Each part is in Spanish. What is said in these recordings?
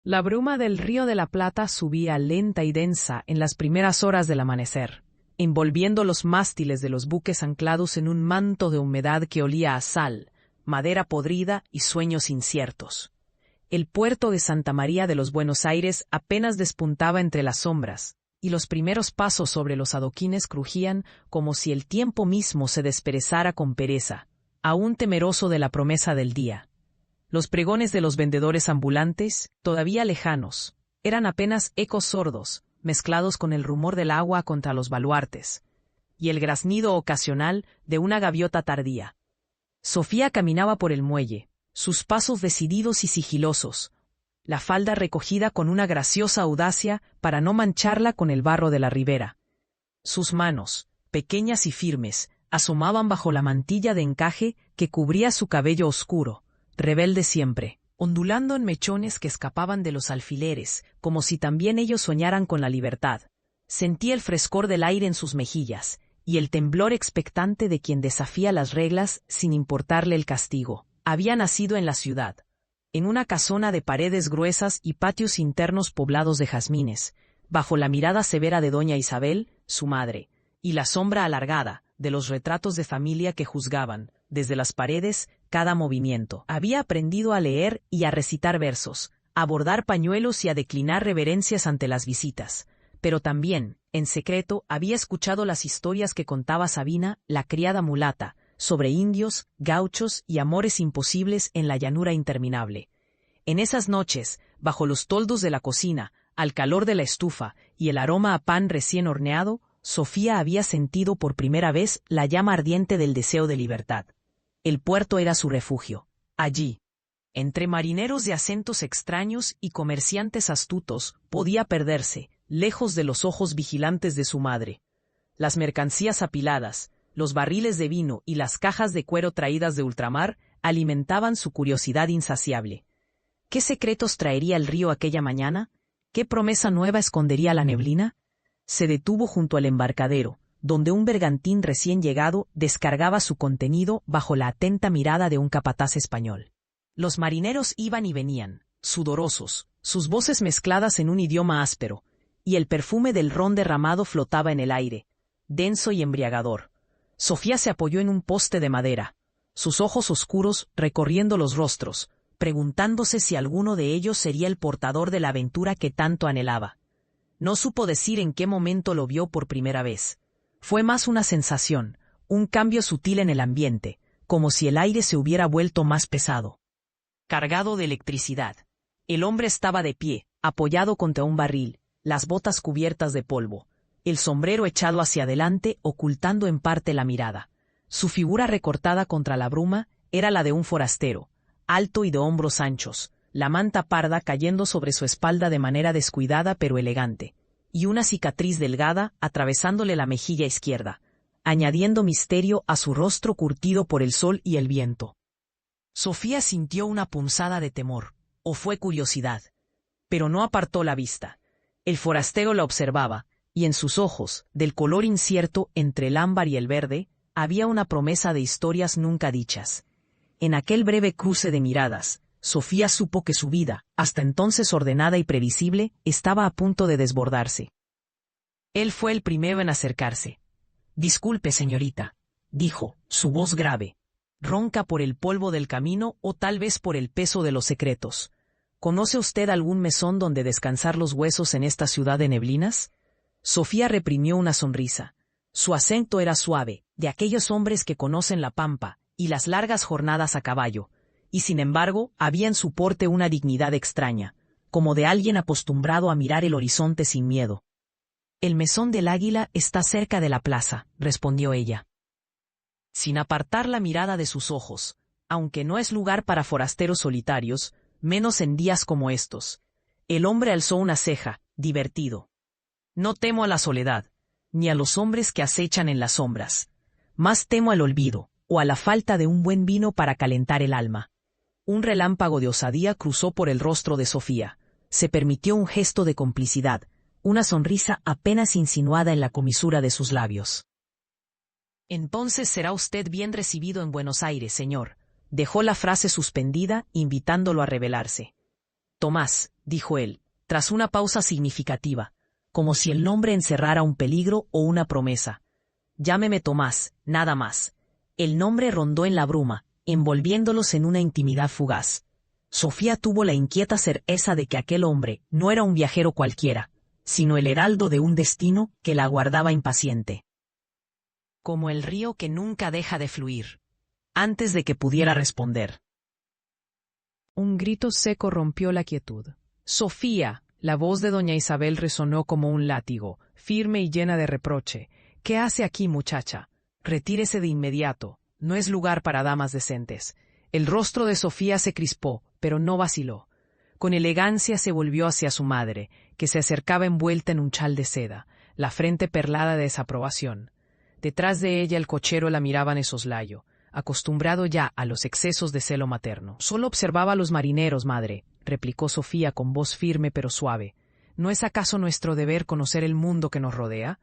La bruma del Río de la Plata subía lenta y densa en las primeras horas del amanecer, envolviendo los mástiles de los buques anclados en un manto de humedad que olía a sal, madera podrida y sueños inciertos. El puerto de Santa María de los Buenos Aires apenas despuntaba entre las sombras, y los primeros pasos sobre los adoquines crujían como si el tiempo mismo se desperezara con pereza, aún temeroso de la promesa del día. Los pregones de los vendedores ambulantes, todavía lejanos, eran apenas ecos sordos, mezclados con el rumor del agua contra los baluartes, y el graznido ocasional de una gaviota tardía. Sofía caminaba por el muelle, sus pasos decididos y sigilosos, la falda recogida con una graciosa audacia para no mancharla con el barro de la ribera. Sus manos, pequeñas y firmes, asomaban bajo la mantilla de encaje que cubría su cabello oscuro, rebelde siempre, ondulando en mechones que escapaban de los alfileres, como si también ellos soñaran con la libertad. Sentía el frescor del aire en sus mejillas, y el temblor expectante de quien desafía las reglas sin importarle el castigo. Había nacido en la ciudad, en una casona de paredes gruesas y patios internos poblados de jazmines, bajo la mirada severa de doña Isabel, su madre, y la sombra alargada de los retratos de familia que juzgaban, desde las paredes, cada movimiento. Había aprendido a leer y a recitar versos, a bordar pañuelos y a declinar reverencias ante las visitas. Pero también, en secreto, había escuchado las historias que contaba Sabina, la criada mulata, sobre indios, gauchos y amores imposibles en la llanura interminable. En esas noches, bajo los toldos de la cocina, al calor de la estufa y el aroma a pan recién horneado, Sofía había sentido por primera vez la llama ardiente del deseo de libertad. El puerto era su refugio. Allí, entre marineros de acentos extraños y comerciantes astutos, podía perderse, lejos de los ojos vigilantes de su madre. Las mercancías apiladas, los barriles de vino y las cajas de cuero traídas de ultramar alimentaban su curiosidad insaciable. ¿Qué secretos traería el río aquella mañana? ¿Qué promesa nueva escondería la neblina? Se detuvo junto al embarcadero, donde un bergantín recién llegado descargaba su contenido bajo la atenta mirada de un capataz español. Los marineros iban y venían, sudorosos, sus voces mezcladas en un idioma áspero, y el perfume del ron derramado flotaba en el aire, denso y embriagador. Sofía se apoyó en un poste de madera, sus ojos oscuros recorriendo los rostros, preguntándose si alguno de ellos sería el portador de la aventura que tanto anhelaba. No supo decir en qué momento lo vio por primera vez. Fue más una sensación, un cambio sutil en el ambiente, como si el aire se hubiera vuelto más pesado. Cargado de electricidad. El hombre estaba de pie, apoyado contra un barril, las botas cubiertas de polvo, el sombrero echado hacia adelante ocultando en parte la mirada. Su figura recortada contra la bruma era la de un forastero, alto y de hombros anchos, la manta parda cayendo sobre su espalda de manera descuidada pero elegante, y una cicatriz delgada atravesándole la mejilla izquierda, añadiendo misterio a su rostro curtido por el sol y el viento. Sofía sintió una punzada de temor, o fue curiosidad, pero no apartó la vista. El forastero la observaba, y en sus ojos, del color incierto entre el ámbar y el verde, había una promesa de historias nunca dichas. En aquel breve cruce de miradas, Sofía supo que su vida, hasta entonces ordenada y previsible, estaba a punto de desbordarse. Él fue el primero en acercarse. «Disculpe, señorita», dijo, su voz grave, ronca por el polvo del camino o tal vez por el peso de los secretos. «¿Conoce usted algún mesón donde descansar los huesos en esta ciudad de neblinas?» Sofía reprimió una sonrisa. Su acento era suave, de aquellos hombres que conocen la pampa y las largas jornadas a caballo, y sin embargo había en su porte una dignidad extraña, como de alguien acostumbrado a mirar el horizonte sin miedo. «El mesón del Águila está cerca de la plaza», respondió ella. Sin apartar la mirada de sus ojos, aunque no es lugar para forasteros solitarios, menos en días como estos, el hombre alzó una ceja, divertido. «No temo a la soledad, ni a los hombres que acechan en las sombras. Más temo al olvido, o a la falta de un buen vino para calentar el alma». Un relámpago de osadía cruzó por el rostro de Sofía. Se permitió un gesto de complicidad, una sonrisa apenas insinuada en la comisura de sus labios. «Entonces será usted bien recibido en Buenos Aires, señor», dejó la frase suspendida, invitándolo a revelarse. Tomás, dijo él, tras una pausa significativa, como si el nombre encerrara un peligro o una promesa. Llámeme Tomás, nada más. El nombre rondó en la bruma, envolviéndolos en una intimidad fugaz. Sofía tuvo la inquieta certeza de que aquel hombre no era un viajero cualquiera, sino el heraldo de un destino que la aguardaba impaciente. Como el río que nunca deja de fluir. Antes de que pudiera responder. Un grito seco rompió la quietud. ¡Sofía! La voz de doña Isabel resonó como un látigo, firme y llena de reproche. ¿Qué hace aquí, muchacha? Retírese de inmediato. No es lugar para damas decentes. El rostro de Sofía se crispó, pero no vaciló. Con elegancia se volvió hacia su madre, que se acercaba envuelta en un chal de seda, la frente perlada de desaprobación. Detrás de ella el cochero la miraba en soslayo, acostumbrado ya a los excesos de celo materno. Solo observaba a los marineros, madre, replicó Sofía con voz firme pero suave. ¿No es acaso nuestro deber conocer el mundo que nos rodea?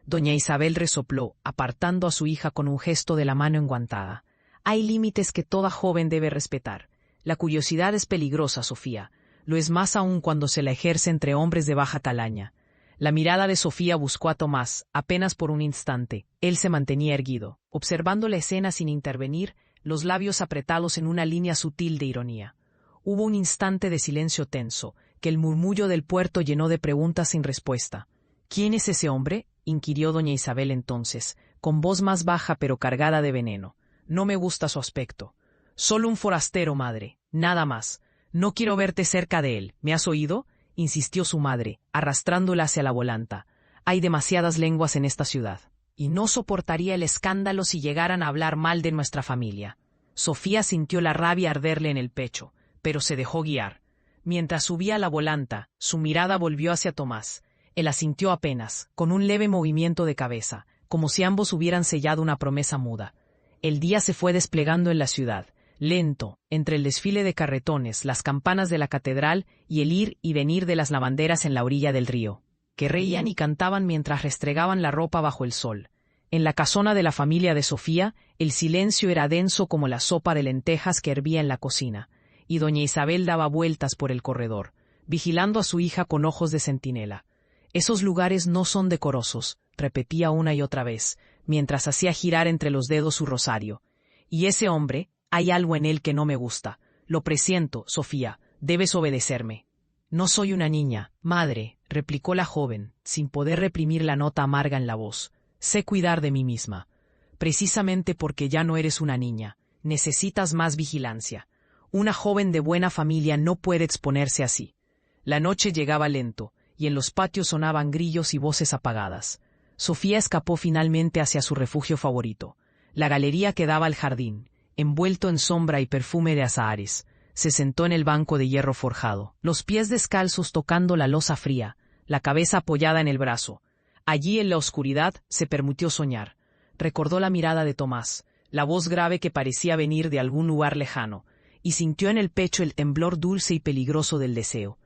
Doña Isabel resopló, apartando a su hija con un gesto de la mano enguantada. Hay límites que toda joven debe respetar. La curiosidad es peligrosa, Sofía. Lo es más aún cuando se la ejerce entre hombres de baja calaña. La mirada de Sofía buscó a Tomás, apenas por un instante. Él se mantenía erguido, observando la escena sin intervenir, los labios apretados en una línea sutil de ironía. Hubo un instante de silencio tenso, que el murmullo del puerto llenó de preguntas sin respuesta. ¿Quién es ese hombre?, inquirió doña Isabel entonces, con voz más baja pero cargada de veneno. No me gusta su aspecto. Solo un forastero, madre, nada más. No quiero verte cerca de él, ¿me has oído?, insistió su madre, arrastrándola hacia la volanta. Hay demasiadas lenguas en esta ciudad, y no soportaría el escándalo si llegaran a hablar mal de nuestra familia. Sofía sintió la rabia arderle en el pecho, pero se dejó guiar. Mientras subía a la volanta, su mirada volvió hacia Tomás. Él asintió apenas, con un leve movimiento de cabeza, como si ambos hubieran sellado una promesa muda. El día se fue desplegando en la ciudad, lento, entre el desfile de carretones, las campanas de la catedral y el ir y venir de las lavanderas en la orilla del río, que reían y cantaban mientras restregaban la ropa bajo el sol. En la casona de la familia de Sofía, el silencio era denso como la sopa de lentejas que hervía en la cocina, y doña Isabel daba vueltas por el corredor, vigilando a su hija con ojos de centinela. Esos lugares no son decorosos, repetía una y otra vez, mientras hacía girar entre los dedos su rosario. Y ese hombre, hay algo en él que no me gusta. Lo presiento, Sofía, debes obedecerme. No soy una niña, madre, replicó la joven, sin poder reprimir la nota amarga en la voz. Sé cuidar de mí misma. Precisamente porque ya no eres una niña, necesitas más vigilancia. Una joven de buena familia no puede exponerse así. La noche llegaba lento, y en los patios sonaban grillos y voces apagadas. Sofía escapó finalmente hacia su refugio favorito, la galería que daba al jardín, envuelto en sombra y perfume de azahares. Se sentó en el banco de hierro forjado, los pies descalzos tocando la losa fría, la cabeza apoyada en el brazo. Allí en la oscuridad se permitió soñar. Recordó la mirada de Tomás, la voz grave que parecía venir de algún lugar lejano, y sintió en el pecho el temblor dulce y peligroso del deseo.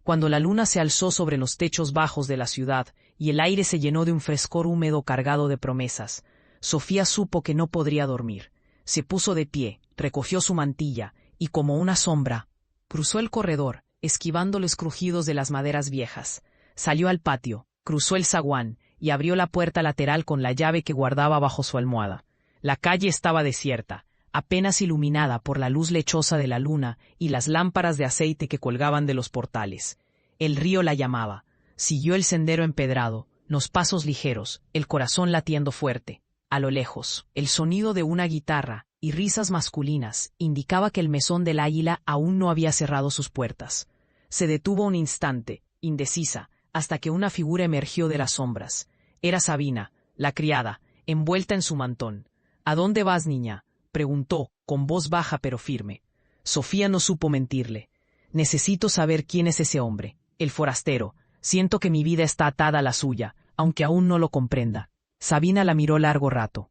Cuando la luna se alzó sobre los techos bajos de la ciudad y el aire se llenó de un frescor húmedo cargado de promesas, Sofía supo que no podría dormir. Se puso de pie, recogió su mantilla, y como una sombra, cruzó el corredor, esquivando los crujidos de las maderas viejas. Salió al patio, cruzó el zaguán, y abrió la puerta lateral con la llave que guardaba bajo su almohada. La calle estaba desierta, apenas iluminada por la luz lechosa de la luna y las lámparas de aceite que colgaban de los portales. El río la llamaba. Siguió el sendero empedrado, los pasos ligeros, el corazón latiendo fuerte. A lo lejos, el sonido de una guitarra y risas masculinas indicaba que el mesón del Águila aún no había cerrado sus puertas. Se detuvo un instante, indecisa, hasta que una figura emergió de las sombras. Era Sabina, la criada, envuelta en su mantón. ¿A dónde vas, niña?, preguntó, con voz baja pero firme. Sofía no supo mentirle. Necesito saber quién es ese hombre, el forastero. Siento que mi vida está atada a la suya, aunque aún no lo comprenda. Sabina la miró largo rato,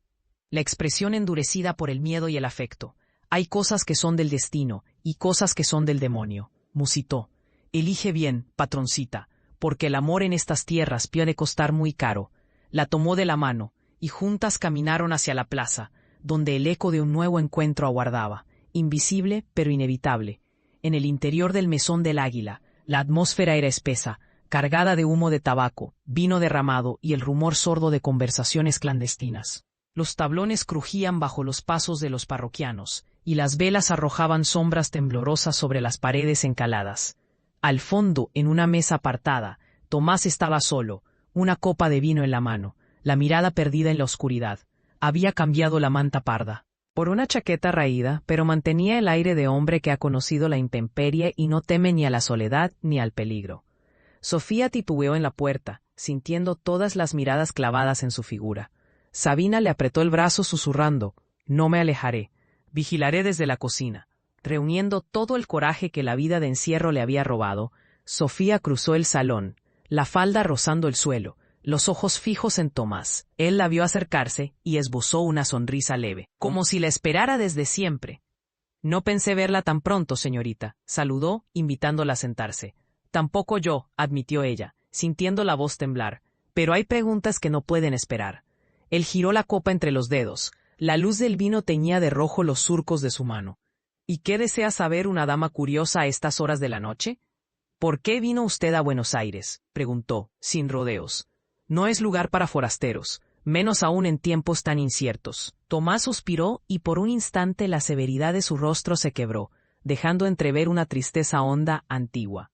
la expresión endurecida por el miedo y el afecto. Hay cosas que son del destino y cosas que son del demonio, musitó. Elige bien, patroncita, porque el amor en estas tierras puede costar muy caro. La tomó de la mano, y juntas caminaron hacia la plaza, donde el eco de un nuevo encuentro aguardaba, invisible pero inevitable. en el interior del mesón del Águila, la atmósfera era espesa, cargada de humo de tabaco, vino derramado y el rumor sordo de conversaciones clandestinas. Los tablones crujían bajo los pasos de los parroquianos, y las velas arrojaban sombras temblorosas sobre las paredes encaladas. Al fondo, en una mesa apartada, Tomás estaba solo, una copa de vino en la mano, la mirada perdida en la oscuridad. Había cambiado la manta parda por una chaqueta raída, pero mantenía el aire de hombre que ha conocido la intemperie y no teme ni a la soledad ni al peligro. Sofía titubeó en la puerta, sintiendo todas las miradas clavadas en su figura. Sabina le apretó el brazo susurrando: «No me alejaré, vigilaré desde la cocina». Reuniendo todo el coraje que la vida de encierro le había robado, Sofía cruzó el salón, la falda rozando el suelo, los ojos fijos en Tomás. Él la vio acercarse y esbozó una sonrisa leve, como si la esperara desde siempre. «No pensé verla tan pronto, señorita», saludó, invitándola a sentarse. «Tampoco yo», admitió ella, sintiendo la voz temblar, «pero hay preguntas que no pueden esperar». Él giró la copa entre los dedos. La luz del vino teñía de rojo los surcos de su mano. «¿Y qué desea saber una dama curiosa a estas horas de la noche?» «¿Por qué vino usted a Buenos Aires?», preguntó, sin rodeos. «No es lugar para forasteros, menos aún en tiempos tan inciertos». Tomás suspiró y por un instante la severidad de su rostro se quebró, dejando entrever una tristeza honda, antigua.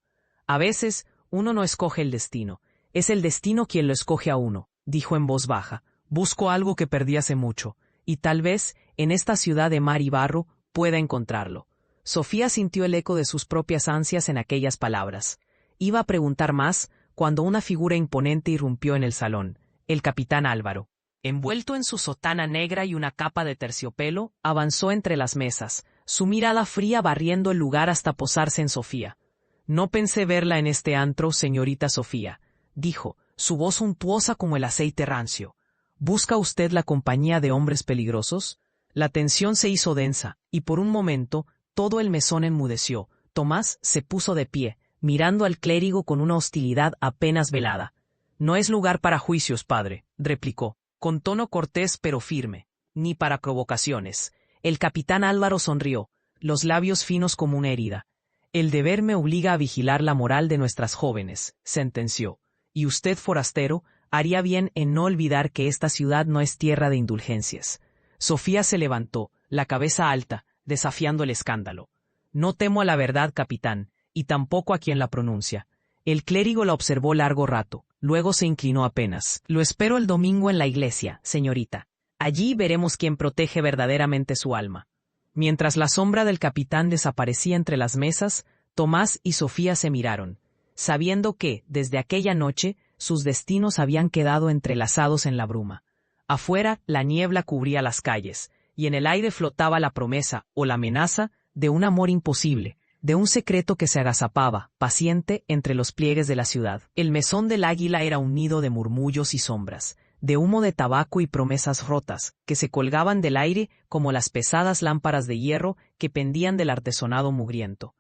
«A veces, uno no escoge el destino, es el destino quien lo escoge a uno», dijo en voz baja. «Busco algo que perdí hace mucho, y tal vez, en esta ciudad de mar y barro, pueda encontrarlo». Sofía sintió el eco de sus propias ansias en aquellas palabras. Iba a preguntar más, cuando una figura imponente irrumpió en el salón, el capitán Álvaro. Envuelto en su sotana negra y una capa de terciopelo, avanzó entre las mesas, su mirada fría barriendo el lugar hasta posarse en Sofía. «No pensé verla en este antro, señorita Sofía», dijo, su voz untuosa como el aceite rancio. «¿Busca usted la compañía de hombres peligrosos?» La tensión se hizo densa, y por un momento, todo el mesón enmudeció. Tomás se puso de pie, mirando al clérigo con una hostilidad apenas velada. «No es lugar para juicios, padre», replicó, con tono cortés pero firme, «ni para provocaciones». El capitán Álvaro sonrió, los labios finos como una herida. «El deber me obliga a vigilar la moral de nuestras jóvenes», sentenció. «Y usted, forastero, haría bien en no olvidar que esta ciudad no es tierra de indulgencias». Sofía se levantó, la cabeza alta, desafiando el escándalo. «No temo a la verdad, capitán, y tampoco a quien la pronuncia». El clérigo la observó largo rato, luego se inclinó apenas. «Lo espero el domingo en la iglesia, señorita. Allí veremos quién protege verdaderamente su alma». Mientras la sombra del capitán desaparecía entre las mesas, Tomás y Sofía se miraron, sabiendo que, desde aquella noche, sus destinos habían quedado entrelazados en la bruma. Afuera, la niebla cubría las calles, y en el aire flotaba la promesa, o la amenaza, de un amor imposible, de un secreto que se agazapaba, paciente, entre los pliegues de la ciudad. El mesón del Águila era un nido de murmullos y sombras, de humo de tabaco y promesas rotas, que se colgaban del aire como las pesadas lámparas de hierro que pendían del artesonado mugriento.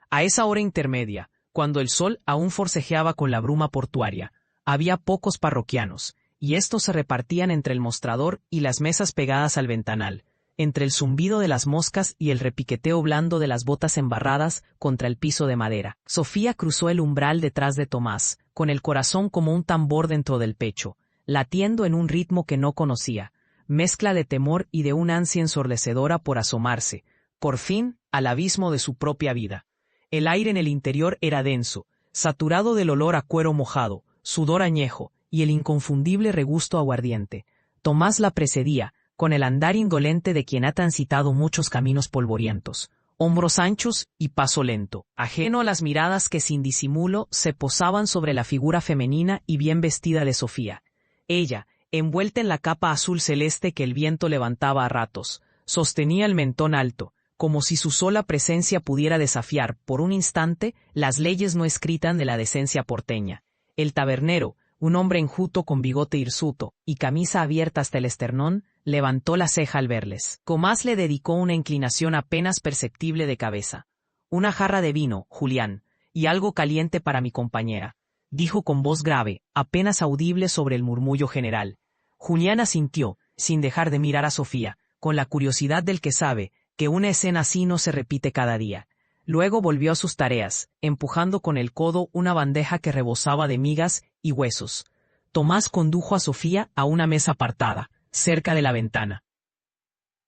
A esa hora intermedia, cuando el sol aún forcejeaba con la bruma portuaria, había pocos parroquianos, y estos se repartían entre el mostrador y las mesas pegadas al ventanal, entre el zumbido de las moscas y el repiqueteo blando de las botas embarradas contra el piso de madera. Sofía cruzó el umbral detrás de Tomás, con el corazón como un tambor dentro del pecho, latiendo en un ritmo que no conocía, mezcla de temor y de una ansia ensordecedora por asomarse, por fin, al abismo de su propia vida. El aire en el interior era denso, saturado del olor a cuero mojado, sudor añejo y el inconfundible regusto aguardiente. Tomás la precedía, con el andar indolente de quien ha transitado muchos caminos polvorientos, hombros anchos y paso lento, ajeno a las miradas que sin disimulo se posaban sobre la figura femenina y bien vestida de Sofía. Ella, envuelta en la capa azul celeste que el viento levantaba a ratos, sostenía el mentón alto, como si su sola presencia pudiera desafiar, por un instante, las leyes no escritas de la decencia porteña. El tabernero, un hombre enjuto con bigote hirsuto y camisa abierta hasta el esternón, levantó la ceja al verles. Tomás le dedicó una inclinación apenas perceptible de cabeza. «Una jarra de vino, Julián, y algo caliente para mi compañera», dijo con voz grave, apenas audible sobre el murmullo general. Julián asintió, sin dejar de mirar a Sofía, con la curiosidad del que sabe que una escena así no se repite cada día. Luego volvió a sus tareas, empujando con el codo una bandeja que rebosaba de migas y huesos. Tomás condujo a Sofía a una mesa apartada, cerca de la ventana,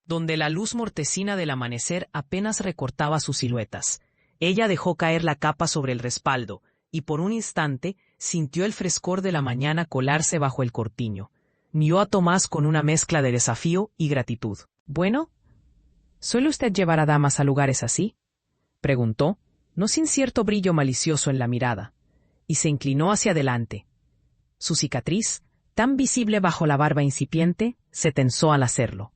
donde la luz mortecina del amanecer apenas recortaba sus siluetas. Ella dejó caer la capa sobre el respaldo, y por un instante sintió el frescor de la mañana colarse bajo el cortiño. Miró a Tomás con una mezcla de desafío y gratitud. «Bueno, ¿suele usted llevar a damas a lugares así?», preguntó, no sin cierto brillo malicioso en la mirada, y se inclinó hacia adelante. Su cicatriz, tan visible bajo la barba incipiente, se tensó al hacerlo.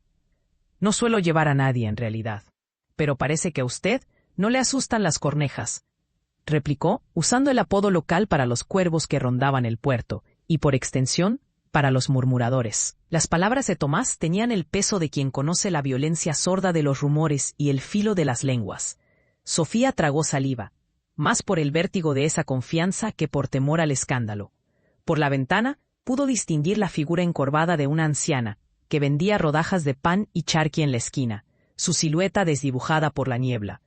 «No suelo llevar a nadie, en realidad. Pero parece que a usted no le asustan las cornejas», replicó, usando el apodo local para los cuervos que rondaban el puerto, y por extensión, para los murmuradores. Las palabras de Tomás tenían el peso de quien conoce la violencia sorda de los rumores y el filo de las lenguas. Sofía tragó saliva, más por el vértigo de esa confianza que por temor al escándalo. Por la ventana pudo distinguir la figura encorvada de una anciana, que vendía rodajas de pan y charqui en la esquina, su silueta desdibujada por la niebla.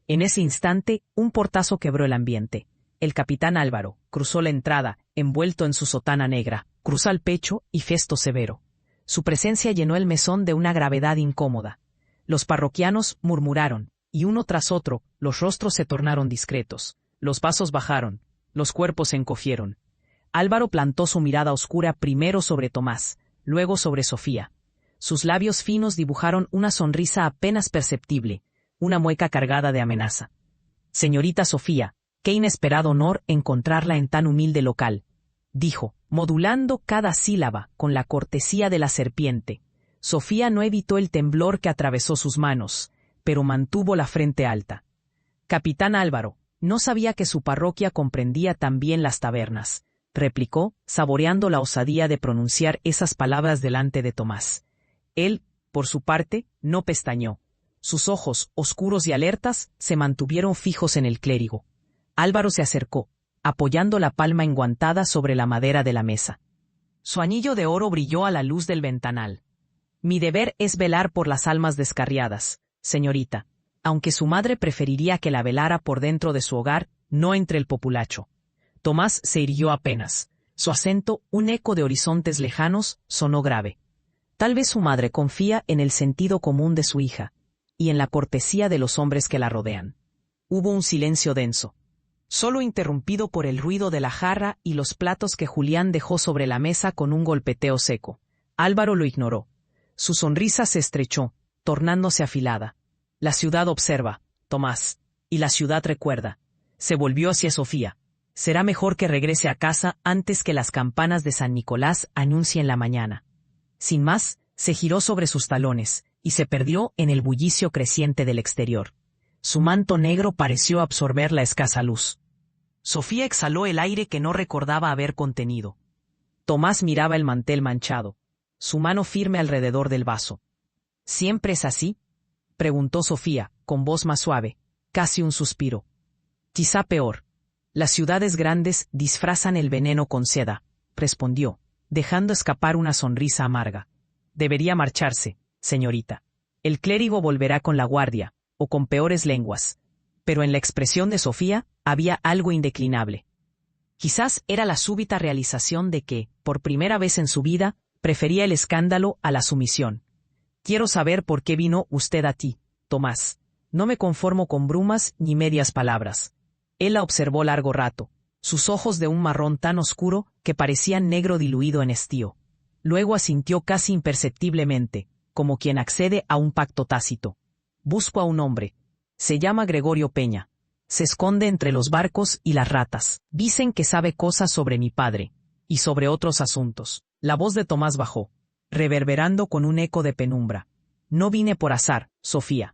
En ese instante, un portazo quebró el ambiente. El capitán Álvaro cruzó la entrada, envuelto en su sotana negra, cruzó el pecho y gesto severo. Su presencia llenó el mesón de una gravedad incómoda. Los parroquianos murmuraron, y uno tras otro, los rostros se tornaron discretos. Los vasos bajaron, los cuerpos se encogieron. Álvaro plantó su mirada oscura primero sobre Tomás, luego sobre Sofía. Sus labios finos dibujaron una sonrisa apenas perceptible, una mueca cargada de amenaza. «Señorita Sofía, qué inesperado honor encontrarla en tan humilde local», dijo, modulando cada sílaba con la cortesía de la serpiente. Sofía no evitó el temblor que atravesó sus manos, pero mantuvo la frente alta. «Capitán Álvaro, no sabía que su parroquia comprendía también las tabernas», replicó, saboreando la osadía de pronunciar esas palabras delante de Tomás. Él, por su parte, no pestañeó. Sus ojos, oscuros y alertas, se mantuvieron fijos en el clérigo. Álvaro se acercó, apoyando la palma enguantada sobre la madera de la mesa. Su anillo de oro brilló a la luz del ventanal. «Mi deber es velar por las almas descarriadas, señorita, aunque su madre preferiría que la velara por dentro de su hogar, no entre el populacho». Tomás se irguió apenas. Su acento, un eco de horizontes lejanos, sonó grave. Tal vez su madre confía en el sentido común de su hija, y en la cortesía de los hombres que la rodean. Hubo un silencio denso, solo interrumpido por el ruido de la jarra y los platos que Julián dejó sobre la mesa con un golpeteo seco. Álvaro lo ignoró. Su sonrisa se estrechó, tornándose afilada. «La ciudad observa, Tomás, y la ciudad recuerda». Se volvió hacia Sofía. «Será mejor que regrese a casa antes que las campanas de San Nicolás anuncien la mañana». Sin más, se giró sobre sus talones, y se perdió en el bullicio creciente del exterior. Su manto negro pareció absorber la escasa luz. Sofía exhaló el aire que no recordaba haber contenido. Tomás miraba el mantel manchado, su mano firme alrededor del vaso. «¿Siempre es así?», preguntó Sofía, con voz más suave, casi un suspiro. «Quizá peor. Las ciudades grandes disfrazan el veneno con seda», respondió, dejando escapar una sonrisa amarga. «Debería marcharse, señorita. El clérigo volverá con la guardia, o con peores lenguas». Pero en la expresión de Sofía había algo indeclinable. Quizás era la súbita realización de que, por primera vez en su vida, prefería el escándalo a la sumisión. «Quiero saber por qué vino usted aquí, Tomás. No me conformo con brumas ni medias palabras». Él la observó largo rato, sus ojos de un marrón tan oscuro que parecían negro diluido en estío. Luego asintió casi imperceptiblemente, como quien accede a un pacto tácito. «Busco a un hombre. Se llama Gregorio Peña. Se esconde entre los barcos y las ratas. Dicen que sabe cosas sobre mi padre, y sobre otros asuntos». La voz de Tomás bajó, reverberando con un eco de penumbra. «No vine por azar, Sofía».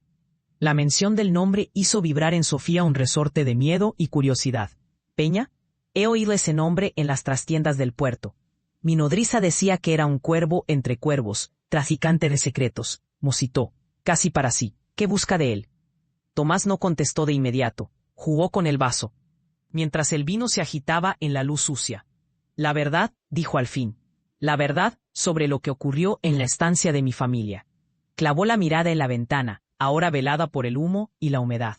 La mención del nombre hizo vibrar en Sofía un resorte de miedo y curiosidad. «¿Peña? He oído ese nombre en las trastiendas del puerto. Mi nodriza decía que era un cuervo entre cuervos, traficante de secretos», musitó, casi para sí. «¿Qué busca de él?». Tomás no contestó de inmediato, jugó con el vaso, mientras el vino se agitaba en la luz sucia. «La verdad», dijo al fin, «la verdad sobre lo que ocurrió en la estancia de mi familia». Clavó la mirada en la ventana, ahora velada por el humo y la humedad.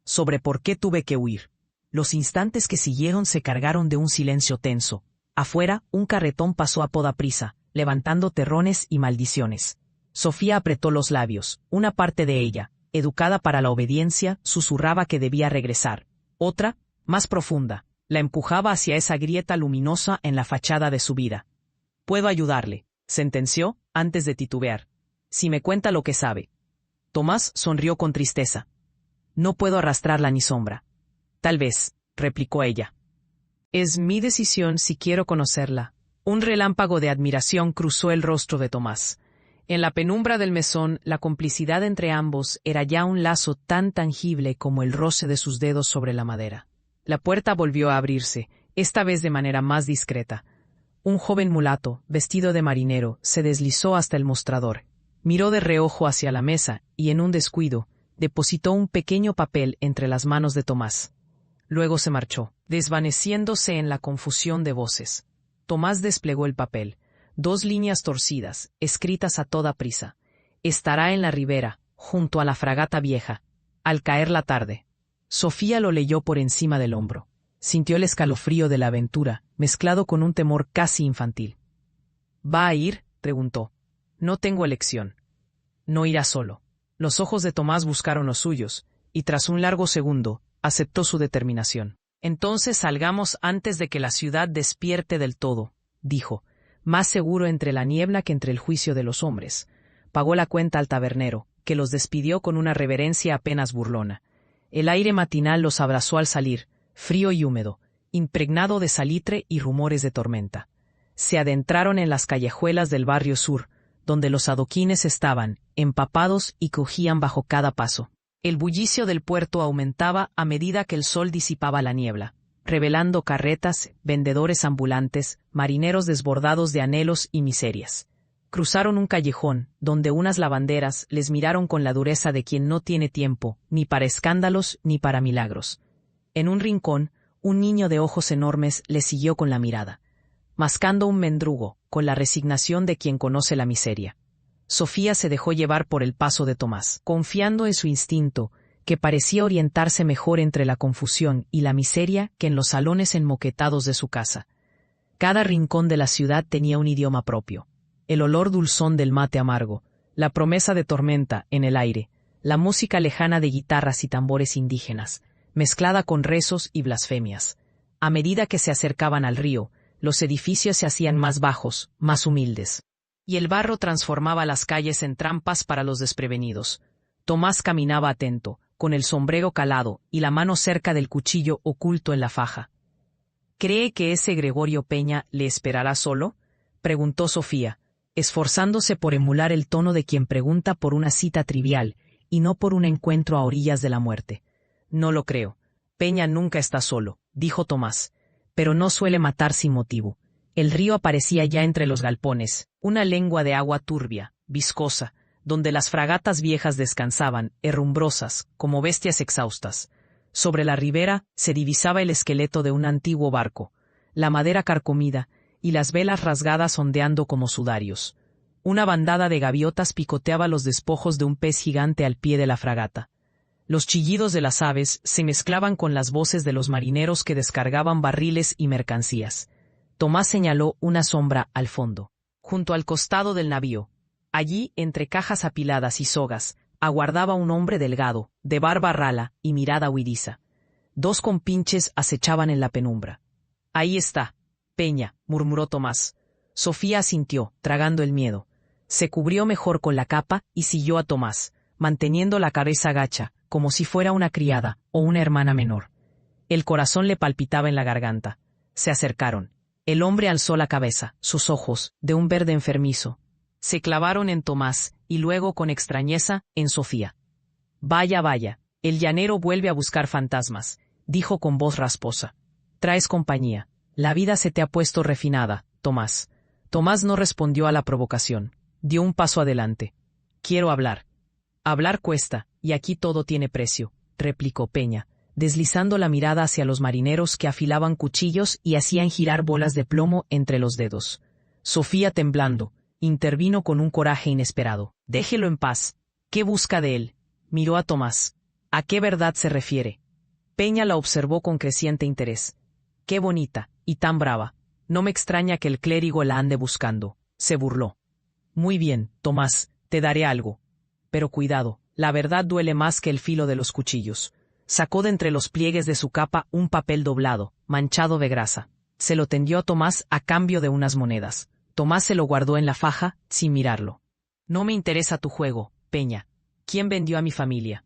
sobre por qué tuve que huir. Los instantes que siguieron se cargaron de un silencio tenso. Afuera, un carretón pasó a toda prisa, levantando terrones y maldiciones. Sofía apretó los labios. Una parte de ella, educada para la obediencia, susurraba que debía regresar. Otra, más profunda, la empujaba hacia esa grieta luminosa en la fachada de su vida. «Puedo ayudarle», sentenció, antes de titubear. «Si me cuenta lo que sabe». Tomás sonrió con tristeza. «No puedo arrastrarla ni sombra». «Tal vez», replicó ella. «Es mi decisión si quiero conocerla». Un relámpago de admiración cruzó el rostro de Tomás. En la penumbra del mesón, la complicidad entre ambos era ya un lazo tan tangible como el roce de sus dedos sobre la madera. La puerta volvió a abrirse, esta vez de manera más discreta. Un joven mulato, vestido de marinero, se deslizó hasta el mostrador. Miró de reojo hacia la mesa y, en un descuido, depositó un pequeño papel entre las manos de Tomás. Luego se marchó, desvaneciéndose en la confusión de voces. Tomás desplegó el papel. 2 líneas torcidas, escritas a toda prisa. «Estará en la ribera, junto a la fragata vieja, al caer la tarde». Sofía lo leyó por encima del hombro. Sintió el escalofrío de la aventura, mezclado con un temor casi infantil. «¿Va a ir?», preguntó. «No tengo elección». «No irá solo». Los ojos de Tomás buscaron los suyos, y tras un largo segundo, aceptó su determinación. «Entonces salgamos antes de que la ciudad despierte del todo», dijo, más seguro entre la niebla que entre el juicio de los hombres. Pagó la cuenta al tabernero, que los despidió con una reverencia apenas burlona. El aire matinal los abrazó al salir, frío y húmedo, impregnado de salitre y rumores de tormenta. Se adentraron en las callejuelas del barrio sur, donde los adoquines estaban, empapados y crujían bajo cada paso. El bullicio del puerto aumentaba a medida que el sol disipaba la niebla, revelando carretas, vendedores ambulantes, marineros desbordados de anhelos y miserias. Cruzaron un callejón, donde unas lavanderas les miraron con la dureza de quien no tiene tiempo, ni para escándalos ni para milagros. En un rincón, un niño de ojos enormes les siguió con la mirada, mascando un mendrugo, con la resignación de quien conoce la miseria. Sofía se dejó llevar por el paso de Tomás, confiando en su instinto, que parecía orientarse mejor entre la confusión y la miseria que en los salones enmoquetados de su casa. Cada rincón de la ciudad tenía un idioma propio. El olor dulzón del mate amargo, la promesa de tormenta en el aire, la música lejana de guitarras y tambores indígenas, mezclada con rezos y blasfemias. A medida que se acercaban al río, los edificios se hacían más bajos, más humildes. Y el barro transformaba las calles en trampas para los desprevenidos. Tomás caminaba atento, con el sombrero calado y la mano cerca del cuchillo oculto en la faja. «¿Cree que ese Gregorio Peña le esperará solo?», preguntó Sofía, esforzándose por emular el tono de quien pregunta por una cita trivial y no por un encuentro a orillas de la muerte. «No lo creo. Peña nunca está solo», dijo Tomás, «pero no suele matar sin motivo». El río aparecía ya entre los galpones, una lengua de agua turbia, viscosa, donde las fragatas viejas descansaban, herrumbrosas, como bestias exhaustas. Sobre la ribera se divisaba el esqueleto de un antiguo barco, la madera carcomida y las velas rasgadas ondeando como sudarios. Una bandada de gaviotas picoteaba los despojos de un pez gigante al pie de la fragata. Los chillidos de las aves se mezclaban con las voces de los marineros que descargaban barriles y mercancías. Tomás señaló una sombra al fondo, junto al costado del navío. Allí, entre cajas apiladas y sogas, aguardaba un hombre delgado, de barba rala y mirada huidiza. 2 compinches acechaban en la penumbra. «Ahí está, Peña», murmuró Tomás. Sofía asintió, tragando el miedo. Se cubrió mejor con la capa y siguió a Tomás, manteniendo la cabeza gacha, como si fuera una criada o una hermana menor. El corazón le palpitaba en la garganta. Se acercaron. El hombre alzó la cabeza, sus ojos, de un verde enfermizo, se clavaron en Tomás y luego con extrañeza en Sofía. «Vaya, vaya, el llanero vuelve a buscar fantasmas», dijo con voz rasposa. «Traes compañía. La vida se te ha puesto refinada, Tomás». Tomás no respondió a la provocación. Dio un paso adelante. «Quiero hablar». «Hablar cuesta, y aquí todo tiene precio», replicó Peña, deslizando la mirada hacia los marineros que afilaban cuchillos y hacían girar bolas de plomo entre los dedos. Sofía, temblando, intervino con un coraje inesperado. «Déjelo en paz». «¿Qué busca de él?», miró a Tomás. ¿A qué verdad se refiere? Peña la observó con creciente interés. Qué bonita, y tan brava. No me extraña que el clérigo la ande buscando. Se burló. Muy bien, Tomás, te daré algo. Pero cuidado, la verdad duele más que el filo de los cuchillos. Sacó de entre los pliegues de su capa un papel doblado, manchado de grasa. Se lo tendió a Tomás a cambio de unas monedas. Tomás se lo guardó en la faja, sin mirarlo. No me interesa tu juego, Peña. ¿Quién vendió a mi familia?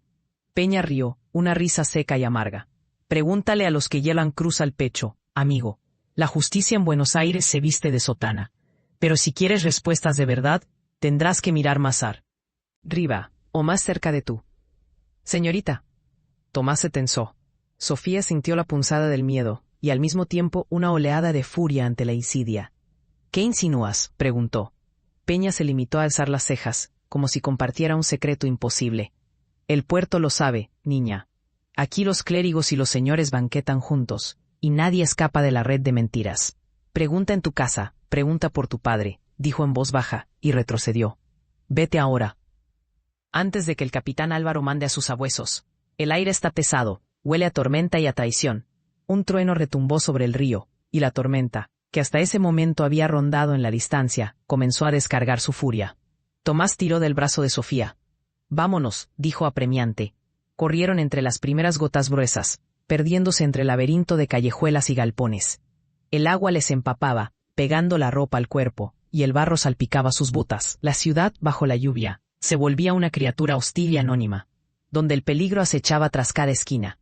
Peña rió, una risa seca y amarga. Pregúntale a los que llevan cruz al pecho, amigo. La justicia en Buenos Aires se viste de sotana. Pero si quieres respuestas de verdad, tendrás que mirar más arriba, o más cerca de tú. Señorita. Tomás se tensó. Sofía sintió la punzada del miedo, y al mismo tiempo una oleada de furia ante la insidia. ¿Qué insinúas?, preguntó. Peña se limitó a alzar las cejas, como si compartiera un secreto imposible. El puerto lo sabe, niña. Aquí los clérigos y los señores banquetan juntos, y nadie escapa de la red de mentiras. Pregunta en tu casa, pregunta por tu padre, dijo en voz baja, y retrocedió. Vete ahora. Antes de que el capitán Álvaro mande a sus sabuesos. El aire está pesado, huele a tormenta y a traición. Un trueno retumbó sobre el río, y la tormenta, que hasta ese momento había rondado en la distancia, comenzó a descargar su furia. Tomás tiró del brazo de Sofía. Vámonos, dijo apremiante. Corrieron entre las primeras gotas gruesas, perdiéndose entre el laberinto de callejuelas y galpones. El agua les empapaba, pegando la ropa al cuerpo, y el barro salpicaba sus botas. La ciudad, bajo la lluvia, se volvía una criatura hostil y anónima, donde el peligro acechaba tras cada esquina.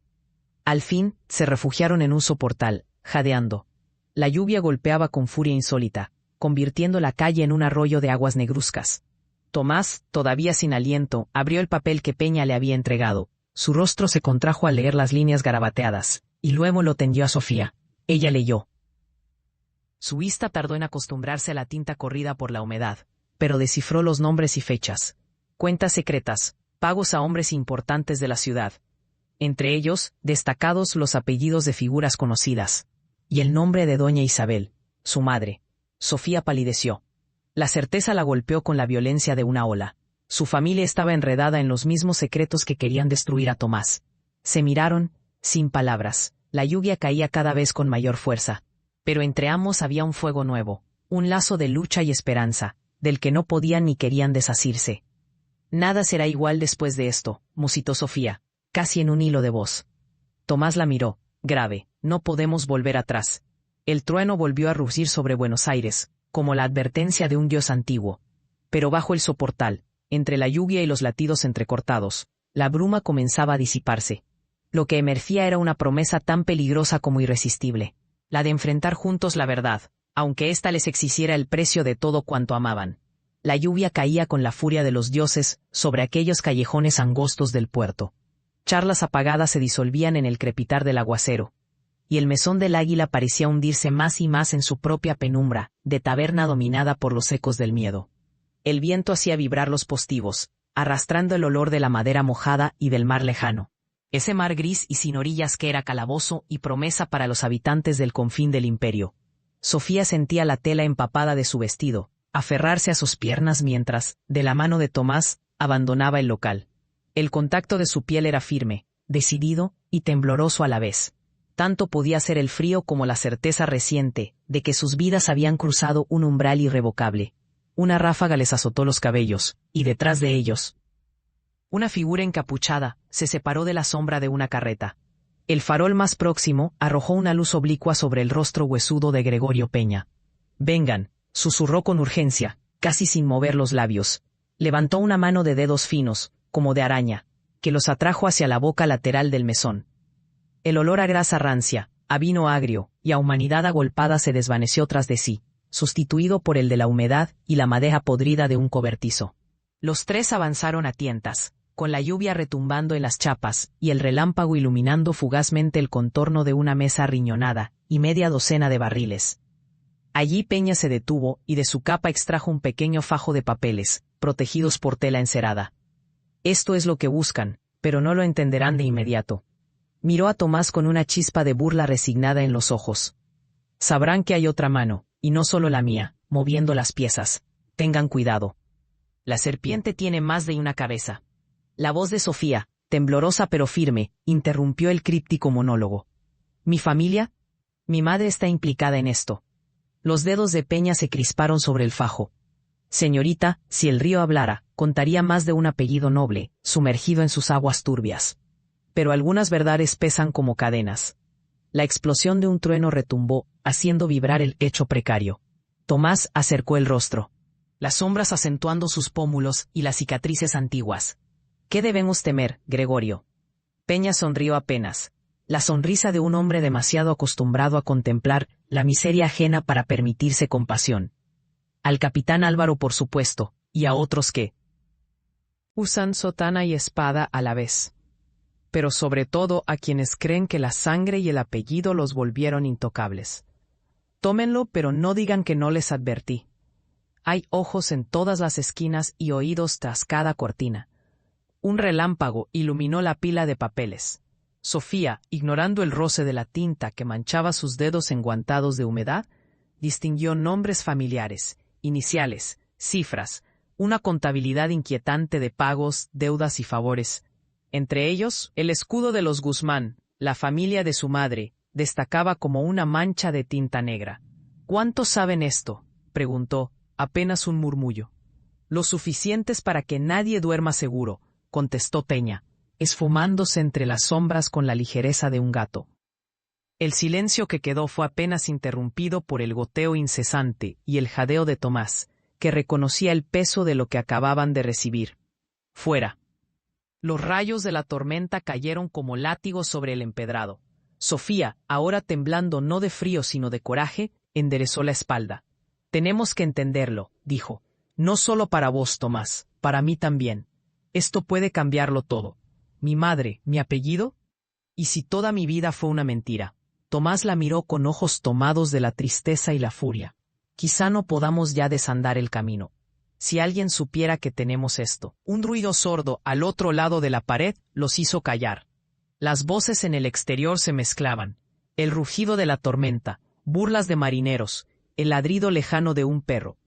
Al fin, se refugiaron en un soportal, jadeando. La lluvia golpeaba con furia insólita, convirtiendo la calle en un arroyo de aguas negruzcas. Tomás, todavía sin aliento, abrió el papel que Peña le había entregado. Su rostro se contrajo al leer las líneas garabateadas, y luego lo tendió a Sofía. Ella leyó. Su vista tardó en acostumbrarse a la tinta corrida por la humedad, pero descifró los nombres y fechas. Cuentas secretas, pagos a hombres importantes de la ciudad. Entre ellos, destacados los apellidos de figuras conocidas. Y el nombre de doña Isabel, su madre. Sofía palideció. La certeza la golpeó con la violencia de una ola. Su familia estaba enredada en los mismos secretos que querían destruir a Tomás. Se miraron, sin palabras. La lluvia caía cada vez con mayor fuerza. Pero entre ambos había un fuego nuevo, un lazo de lucha y esperanza, del que no podían ni querían desasirse. Nada será igual después de esto, musitó Sofía, casi en un hilo de voz. Tomás la miró, grave, no podemos volver atrás. El trueno volvió a rugir sobre Buenos Aires, como la advertencia de un dios antiguo. Pero bajo el soportal, entre la lluvia y los latidos entrecortados, la bruma comenzaba a disiparse. Lo que emergía era una promesa tan peligrosa como irresistible, la de enfrentar juntos la verdad, aunque ésta les exigiera el precio de todo cuanto amaban. La lluvia caía con la furia de los dioses sobre aquellos callejones angostos del puerto. Charlas apagadas se disolvían en el crepitar del aguacero, y el mesón del Águila parecía hundirse más y más en su propia penumbra, de taberna dominada por los ecos del miedo. El viento hacía vibrar los postigos, arrastrando el olor de la madera mojada y del mar lejano. Ese mar gris y sin orillas que era calabozo y promesa para los habitantes del confín del imperio. Sofía sentía la tela empapada de su vestido, aferrarse a sus piernas mientras, de la mano de Tomás, abandonaba el local. El contacto de su piel era firme, decidido y tembloroso a la vez. Tanto podía ser el frío como la certeza reciente de que sus vidas habían cruzado un umbral irrevocable. Una ráfaga les azotó los cabellos, y detrás de ellos, una figura encapuchada se separó de la sombra de una carreta. El farol más próximo arrojó una luz oblicua sobre el rostro huesudo de Gregorio Peña. «Vengan», susurró con urgencia, casi sin mover los labios. Levantó una mano de dedos finos, como de araña, que los atrajo hacia la boca lateral del mesón. El olor a grasa rancia, a vino agrio y a humanidad agolpada se desvaneció tras de sí, sustituido por el de la humedad y la madeja podrida de un cobertizo. Los tres avanzaron a tientas, con la lluvia retumbando en las chapas y el relámpago iluminando fugazmente el contorno de una mesa riñonada y media docena de barriles. Allí Peña se detuvo y de su capa extrajo un pequeño fajo de papeles, protegidos por tela encerada. Esto es lo que buscan, pero no lo entenderán de inmediato. Miró a Tomás con una chispa de burla resignada en los ojos. Sabrán que hay otra mano, y no solo la mía, moviendo las piezas. Tengan cuidado. La serpiente tiene más de una cabeza. La voz de Sofía, Temblorosa pero firme, interrumpió el críptico monólogo. ¿Mi familia? Mi madre está implicada en esto. Los dedos de Peña se crisparon sobre el fajo. Señorita, si el río hablara, contaría más de un apellido noble, sumergido en sus aguas turbias. Pero algunas verdades pesan como cadenas. La explosión de un trueno retumbó, haciendo vibrar el techo precario. Tomás acercó el rostro. Las sombras acentuando sus pómulos y las cicatrices antiguas. ¿Qué debemos temer, Gregorio? Peña sonrió apenas. La sonrisa de un hombre demasiado acostumbrado a contemplar la miseria ajena para permitirse compasión. Al capitán Álvaro, por supuesto, y a otros que usan sotana y espada a la vez. Pero sobre todo a quienes creen que la sangre y el apellido los volvieron intocables. Tómenlo, pero no digan que no les advertí. Hay ojos en todas las esquinas y oídos tras cada cortina. Un relámpago iluminó la pila de papeles. Sofía, ignorando el roce de la tinta que manchaba sus dedos enguantados de humedad, distinguió nombres familiares, iniciales, cifras, una contabilidad inquietante de pagos, deudas y favores. Entre ellos, el escudo de los Guzmán, la familia de su madre, destacaba como una mancha de tinta negra. ¿Cuántos saben esto?, preguntó, apenas un murmullo. Lo suficientes para que nadie duerma seguro, contestó Peña, esfumándose entre las sombras con la ligereza de un gato. El silencio que quedó fue apenas interrumpido por el goteo incesante y el jadeo de Tomás, que reconocía el peso de lo que acababan de recibir. Fuera. Los rayos de la tormenta cayeron como látigos sobre el empedrado. Sofía, ahora temblando no de frío sino de coraje, enderezó la espalda. Tenemos que entenderlo, dijo. No solo para vos, Tomás, para mí también. Esto puede cambiarlo todo. Mi madre, mi apellido. ¿Y si toda mi vida fue una mentira? Tomás la miró con ojos tomados de la tristeza y la furia. Quizá no podamos ya desandar el camino. Si alguien supiera que tenemos esto. Un ruido sordo al otro lado de la pared los hizo callar. Las voces en el exterior se mezclaban. El rugido de la tormenta, burlas de marineros, el ladrido lejano de un perro.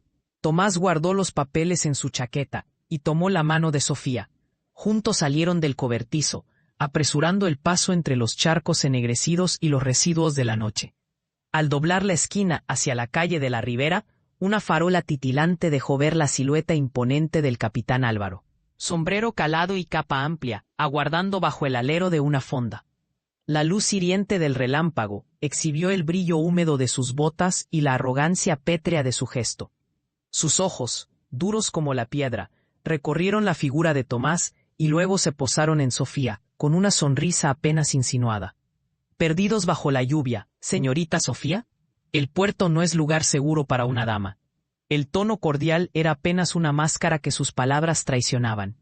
Tomás guardó los papeles en su chaqueta y tomó la mano de Sofía. Juntos salieron del cobertizo, apresurando el paso entre los charcos ennegrecidos y los residuos de la noche. Al doblar la esquina hacia la calle de la Ribera, una farola titilante dejó ver la silueta imponente del capitán Álvaro. Sombrero calado y capa amplia, aguardando bajo el alero de una fonda. La luz hiriente del relámpago exhibió el brillo húmedo de sus botas y la arrogancia pétrea de su gesto. Sus ojos, duros como la piedra, recorrieron la figura de Tomás y luego se posaron en Sofía, con una sonrisa apenas insinuada. ¿Perdidos bajo la lluvia, señorita Sofía? El puerto no es lugar seguro para una dama. El tono cordial era apenas una máscara que sus palabras traicionaban.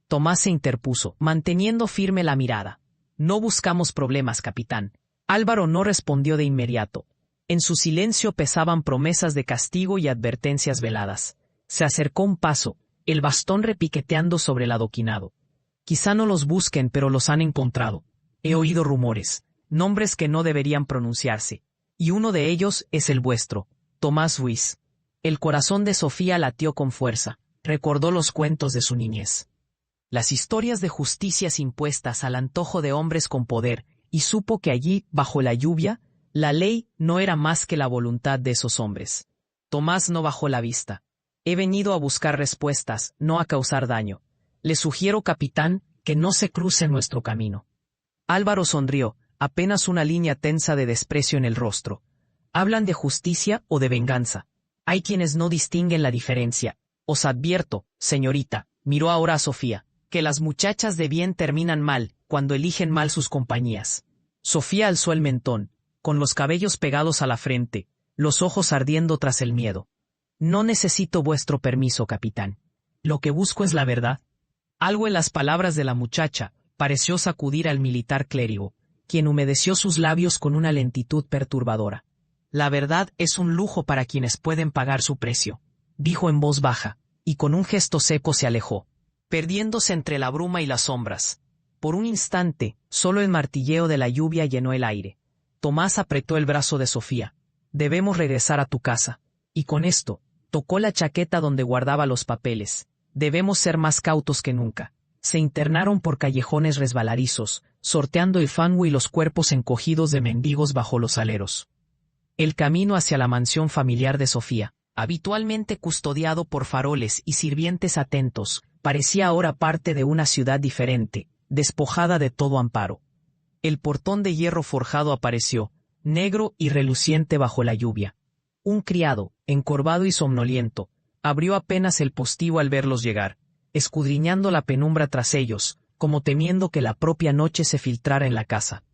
Tomás se interpuso, manteniendo firme la mirada. No buscamos problemas, capitán. Álvaro no respondió de inmediato. En su silencio pesaban promesas de castigo y advertencias veladas. Se acercó un paso, el bastón repiqueteando sobre el adoquinado. Quizá no los busquen, pero los han encontrado. He oído rumores, nombres que no deberían pronunciarse. Y uno de ellos es el vuestro, Tomás Ruiz. El corazón de Sofía latió con fuerza. Recordó los cuentos de su niñez. Las historias de justicias impuestas al antojo de hombres con poder, y supo que allí, bajo la lluvia, la ley no era más que la voluntad de esos hombres. Tomás no bajó la vista. He venido a buscar respuestas, no a causar daño. Le sugiero, capitán, que no se cruce nuestro camino. Álvaro sonrió, apenas una línea tensa de desprecio en el rostro. ¿Hablan de justicia o de venganza? Hay quienes no distinguen la diferencia. Os advierto, señorita, miró ahora a Sofía, que las muchachas de bien terminan mal, cuando eligen mal sus compañías. Sofía alzó el mentón, con los cabellos pegados a la frente, los ojos ardiendo tras el miedo. No necesito vuestro permiso, capitán. Lo que busco es la verdad. Algo en las palabras de la muchacha pareció sacudir al militar clérigo, quien humedeció sus labios con una lentitud perturbadora. La verdad es un lujo para quienes pueden pagar su precio, dijo en voz baja, y con un gesto seco se alejó, perdiéndose entre la bruma y las sombras. Por un instante, solo el martilleo de la lluvia llenó el aire. Tomás apretó el brazo de Sofía. Debemos regresar a tu casa. Y con esto, tocó la chaqueta donde guardaba los papeles. Debemos ser más cautos que nunca. Se internaron por callejones resbaladizos, sorteando el fango y los cuerpos encogidos de mendigos bajo los aleros. El camino hacia la mansión familiar de Sofía, habitualmente custodiado por faroles y sirvientes atentos, parecía ahora parte de una ciudad diferente, despojada de todo amparo. El portón de hierro forjado apareció, negro y reluciente bajo la lluvia. Un criado, encorvado y somnoliento, abrió apenas el postigo al verlos llegar, escudriñando la penumbra tras ellos, como temiendo que la propia noche se filtrara en la casa.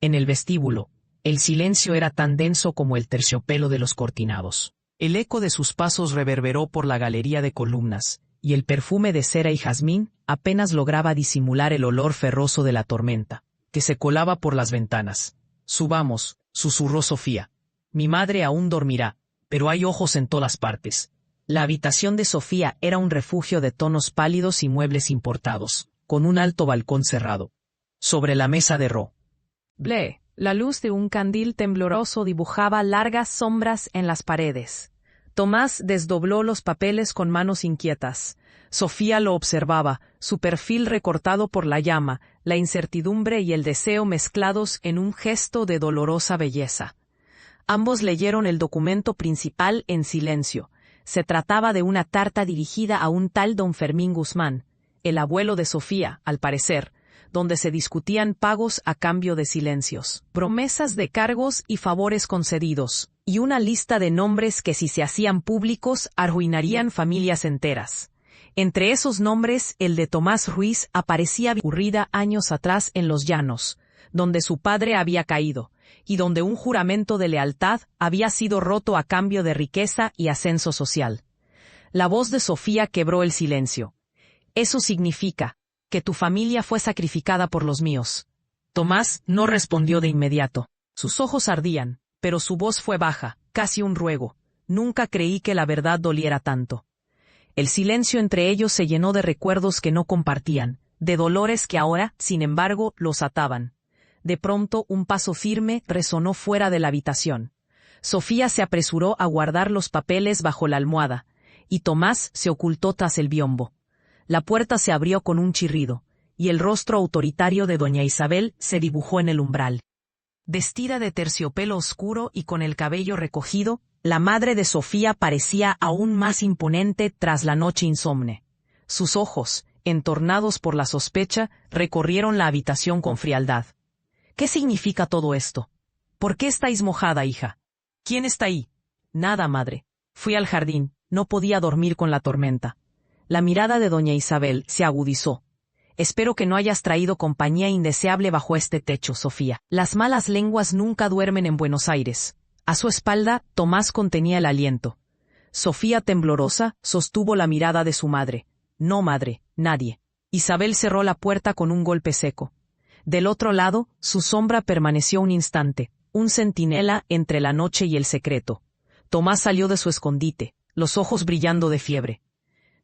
En el vestíbulo, el silencio era tan denso como el terciopelo de los cortinados. El eco de sus pasos reverberó por la galería de columnas, y el perfume de cera y jazmín apenas lograba disimular el olor ferroso de la tormenta, que se colaba por las ventanas. «Subamos», susurró Sofía. «Mi madre aún dormirá, pero hay ojos en todas partes». La habitación de Sofía era un refugio de tonos pálidos y muebles importados, con un alto balcón cerrado. Sobre la mesa de roble, la luz de un candil tembloroso dibujaba largas sombras en las paredes. Tomás desdobló los papeles con manos inquietas. Sofía lo observaba, su perfil recortado por la llama, la incertidumbre y el deseo mezclados en un gesto de dolorosa belleza. Ambos leyeron el documento principal en silencio. Se trataba de una carta dirigida a un tal don Fermín Guzmán, el abuelo de Sofía, al parecer, donde se discutían pagos a cambio de silencios, promesas de cargos y favores concedidos, y una lista de nombres que si se hacían públicos arruinarían familias enteras. Entre esos nombres, el de Tomás Ruiz aparecía ocurrida años atrás en Los Llanos, donde su padre había caído, y donde un juramento de lealtad había sido roto a cambio de riqueza y ascenso social. La voz de Sofía quebró el silencio. «Eso significa que tu familia fue sacrificada por los míos». Tomás no respondió de inmediato. Sus ojos ardían, pero su voz fue baja, casi un ruego. «Nunca creí que la verdad doliera tanto». El silencio entre ellos se llenó de recuerdos que no compartían, de dolores que ahora, sin embargo, los ataban. De pronto un paso firme resonó fuera de la habitación. Sofía se apresuró a guardar los papeles bajo la almohada, y Tomás se ocultó tras el biombo. La puerta se abrió con un chirrido, y el rostro autoritario de doña Isabel se dibujó en el umbral. Vestida de terciopelo oscuro y con el cabello recogido, la madre de Sofía parecía aún más imponente tras la noche insomne. Sus ojos, entornados por la sospecha, recorrieron la habitación con frialdad. «¿Qué significa todo esto? ¿Por qué estáis mojada, hija? ¿Quién está ahí?» «Nada, madre. Fui al jardín, no podía dormir con la tormenta». La mirada de doña Isabel se agudizó. «Espero que no hayas traído compañía indeseable bajo este techo, Sofía. Las malas lenguas nunca duermen en Buenos Aires». A su espalda, Tomás contenía el aliento. Sofía, temblorosa, sostuvo la mirada de su madre. «No, madre, nadie». Isabel cerró la puerta con un golpe seco. Del otro lado, su sombra permaneció un instante, un centinela entre la noche y el secreto. Tomás salió de su escondite, los ojos brillando de fiebre.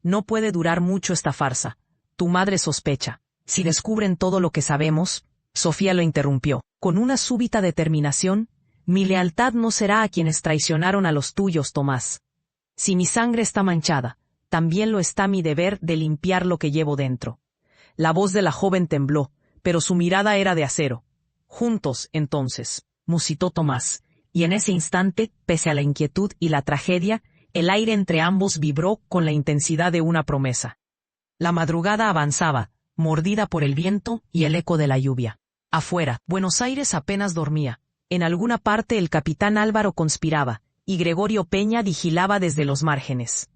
«No puede durar mucho esta farsa. Tu madre sospecha. Si descubren todo lo que sabemos», Sofía lo interrumpió, con una súbita determinación. «Mi lealtad no será a quienes traicionaron a los tuyos, Tomás. Si mi sangre está manchada, también lo está mi deber de limpiar lo que llevo dentro». La voz de la joven tembló, pero su mirada era de acero. «Juntos, entonces», musitó Tomás, y en ese instante, pese a la inquietud y la tragedia, el aire entre ambos vibró con la intensidad de una promesa. La madrugada avanzaba, mordida por el viento y el eco de la lluvia. Afuera, Buenos Aires apenas dormía. En alguna parte el capitán Álvaro conspiraba, y Gregorio Peña vigilaba desde los márgenes.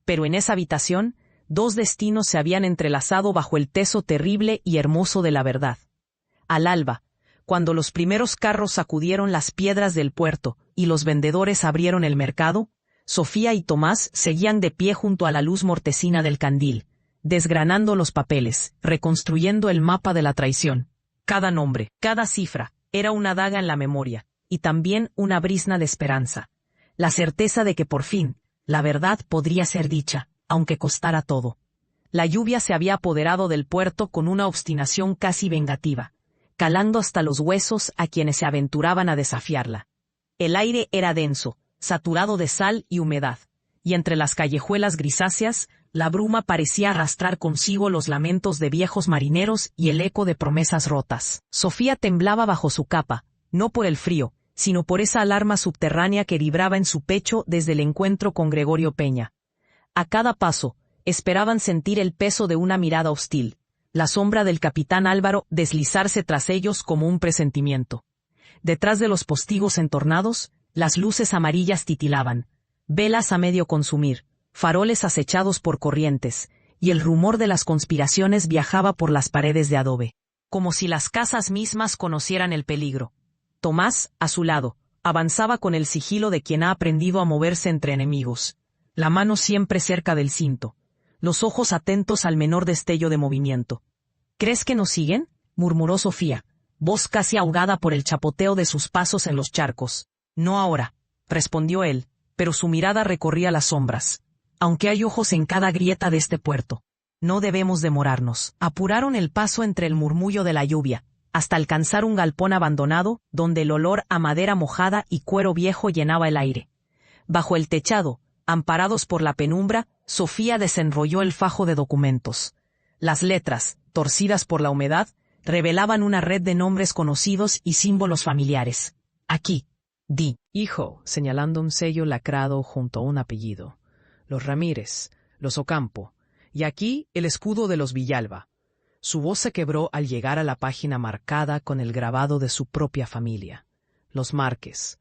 Pero en esa habitación, dos destinos se habían entrelazado bajo el teso terrible y hermoso de la verdad. Al alba, cuando los primeros carros sacudieron las piedras del puerto y los vendedores abrieron el mercado, Sofía y Tomás seguían de pie junto a la luz mortecina del candil, desgranando los papeles, reconstruyendo el mapa de la traición. Cada nombre, cada cifra, era una daga en la memoria, y también una brizna de esperanza. La certeza de que por fin, la verdad podría ser dicha, aunque costara todo. La lluvia se había apoderado del puerto con una obstinación casi vengativa, calando hasta los huesos a quienes se aventuraban a desafiarla. El aire era denso, saturado de sal y humedad, y entre las callejuelas grisáceas, La bruma parecía arrastrar consigo los lamentos de viejos marineros y el eco de promesas rotas. Sofía temblaba bajo su capa, no por el frío, sino por esa alarma subterránea que vibraba en su pecho desde el encuentro con Gregorio Peña. A cada paso, esperaban sentir el peso de una mirada hostil, la sombra del capitán Álvaro deslizarse tras ellos como un presentimiento. Detrás de los postigos entornados, las luces amarillas titilaban, velas a medio consumir, faroles acechados por corrientes, y el rumor de las conspiraciones viajaba por las paredes de adobe, como si las casas mismas conocieran el peligro. Tomás, a su lado, avanzaba con el sigilo de quien ha aprendido a moverse entre enemigos, la mano siempre cerca del cinto, los ojos atentos al menor destello de movimiento. ¿Crees que nos siguen?, murmuró Sofía, voz casi ahogada por el chapoteo de sus pasos en los charcos. No ahora, respondió él, pero su mirada recorría las sombras. Aunque hay ojos en cada grieta de este puerto. No debemos demorarnos. Apuraron el paso entre el murmullo de la lluvia, hasta alcanzar un galpón abandonado, donde el olor a madera mojada y cuero viejo llenaba el aire. Bajo el techado, amparados por la penumbra, Sofía desenrolló el fajo de documentos. Las letras, torcidas por la humedad, revelaban una red de nombres conocidos y símbolos familiares. Aquí, di, hijo, señalando un sello lacrado junto a un apellido. Los Ramírez, los Ocampo, y aquí el escudo de los Villalba. Su voz se quebró al llegar a la página marcada con el grabado de su propia familia, los Márquez.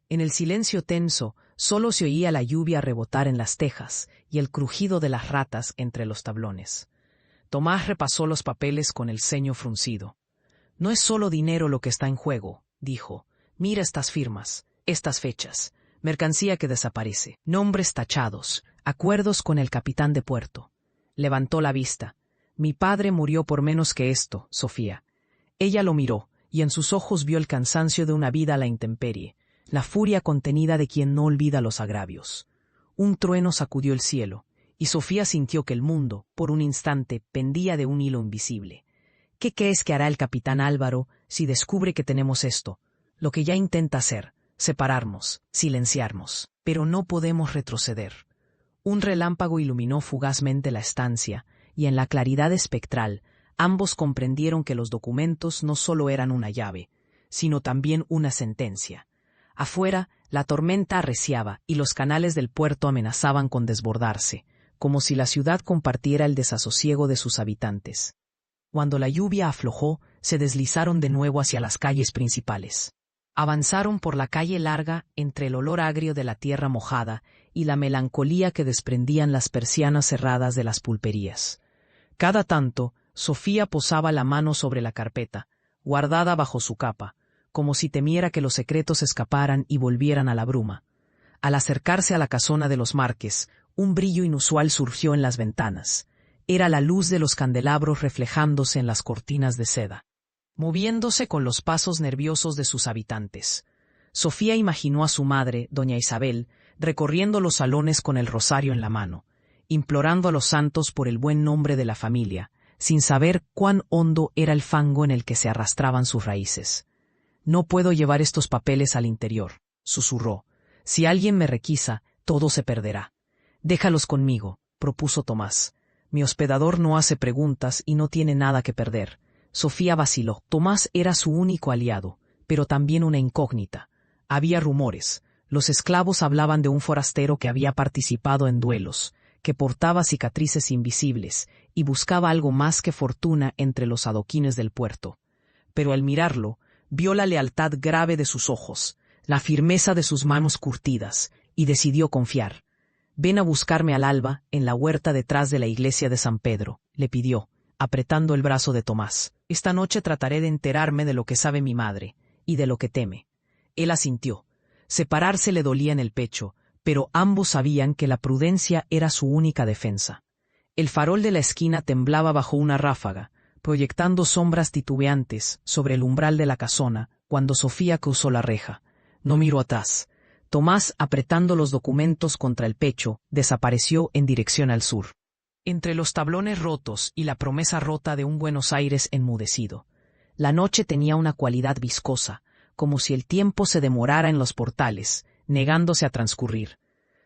En el silencio tenso, solo se oía la lluvia rebotar en las tejas y el crujido de las ratas entre los tablones. Tomás repasó los papeles con el ceño fruncido. No es solo dinero lo que está en juego, dijo. Mira estas firmas, estas fechas, mercancía que desaparece, nombres tachados, acuerdos con el capitán de puerto. Levantó la vista. Mi padre murió por menos que esto, Sofía. Ella lo miró, y en sus ojos vio el cansancio de una vida a la intemperie, la furia contenida de quien no olvida los agravios. Un trueno sacudió el cielo, y Sofía sintió que el mundo, por un instante, pendía de un hilo invisible. ¿Qué crees que hará el capitán Álvaro si descubre que tenemos esto? Lo que ya intenta hacer, separarnos, silenciarnos. Pero no podemos retroceder. Un relámpago iluminó fugazmente la estancia, y en la claridad espectral, ambos comprendieron que los documentos no solo eran una llave, sino también una sentencia. Afuera, la tormenta arreciaba y los canales del puerto amenazaban con desbordarse, como si la ciudad compartiera el desasosiego de sus habitantes. Cuando la lluvia aflojó, se deslizaron de nuevo hacia las calles principales. Avanzaron por la calle larga entre el olor agrio de la tierra mojada y la melancolía que desprendían las persianas cerradas de las pulperías. Cada tanto, Sofía posaba la mano sobre la carpeta, guardada bajo su capa, como si temiera que los secretos escaparan y volvieran a la bruma. Al acercarse a la casona de los Márquez, un brillo inusual surgió en las ventanas. Era la luz de los candelabros reflejándose en las cortinas de seda, moviéndose con los pasos nerviosos de sus habitantes. Sofía imaginó a su madre, doña Isabel, recorriendo los salones con el rosario en la mano, implorando a los santos por el buen nombre de la familia, sin saber cuán hondo era el fango en el que se arrastraban sus raíces. «No puedo llevar estos papeles al interior», susurró. «Si alguien me requisa, todo se perderá». «Déjalos conmigo», propuso Tomás. «Mi hospedador no hace preguntas y no tiene nada que perder». Sofía vaciló. Tomás era su único aliado, pero también una incógnita. Había rumores. Los esclavos hablaban de un forastero que había participado en duelos, que portaba cicatrices invisibles y buscaba algo más que fortuna entre los adoquines del puerto. Pero al mirarlo, vio la lealtad grave de sus ojos, la firmeza de sus manos curtidas, y decidió confiar. «Ven a buscarme al alba, en la huerta detrás de la iglesia de San Pedro», le pidió, apretando el brazo de Tomás. «Esta noche trataré de enterarme de lo que sabe mi madre, y de lo que teme». Él asintió. Separarse le dolía en el pecho, pero ambos sabían que la prudencia era su única defensa. El farol de la esquina temblaba bajo una ráfaga, proyectando sombras titubeantes sobre el umbral de la casona, cuando Sofía cruzó la reja. No miró atrás. Tomás, apretando los documentos contra el pecho, desapareció en dirección al sur. Entre los tablones rotos y la promesa rota de un Buenos Aires enmudecido. La noche tenía una cualidad viscosa, como si el tiempo se demorara en los portales, negándose a transcurrir.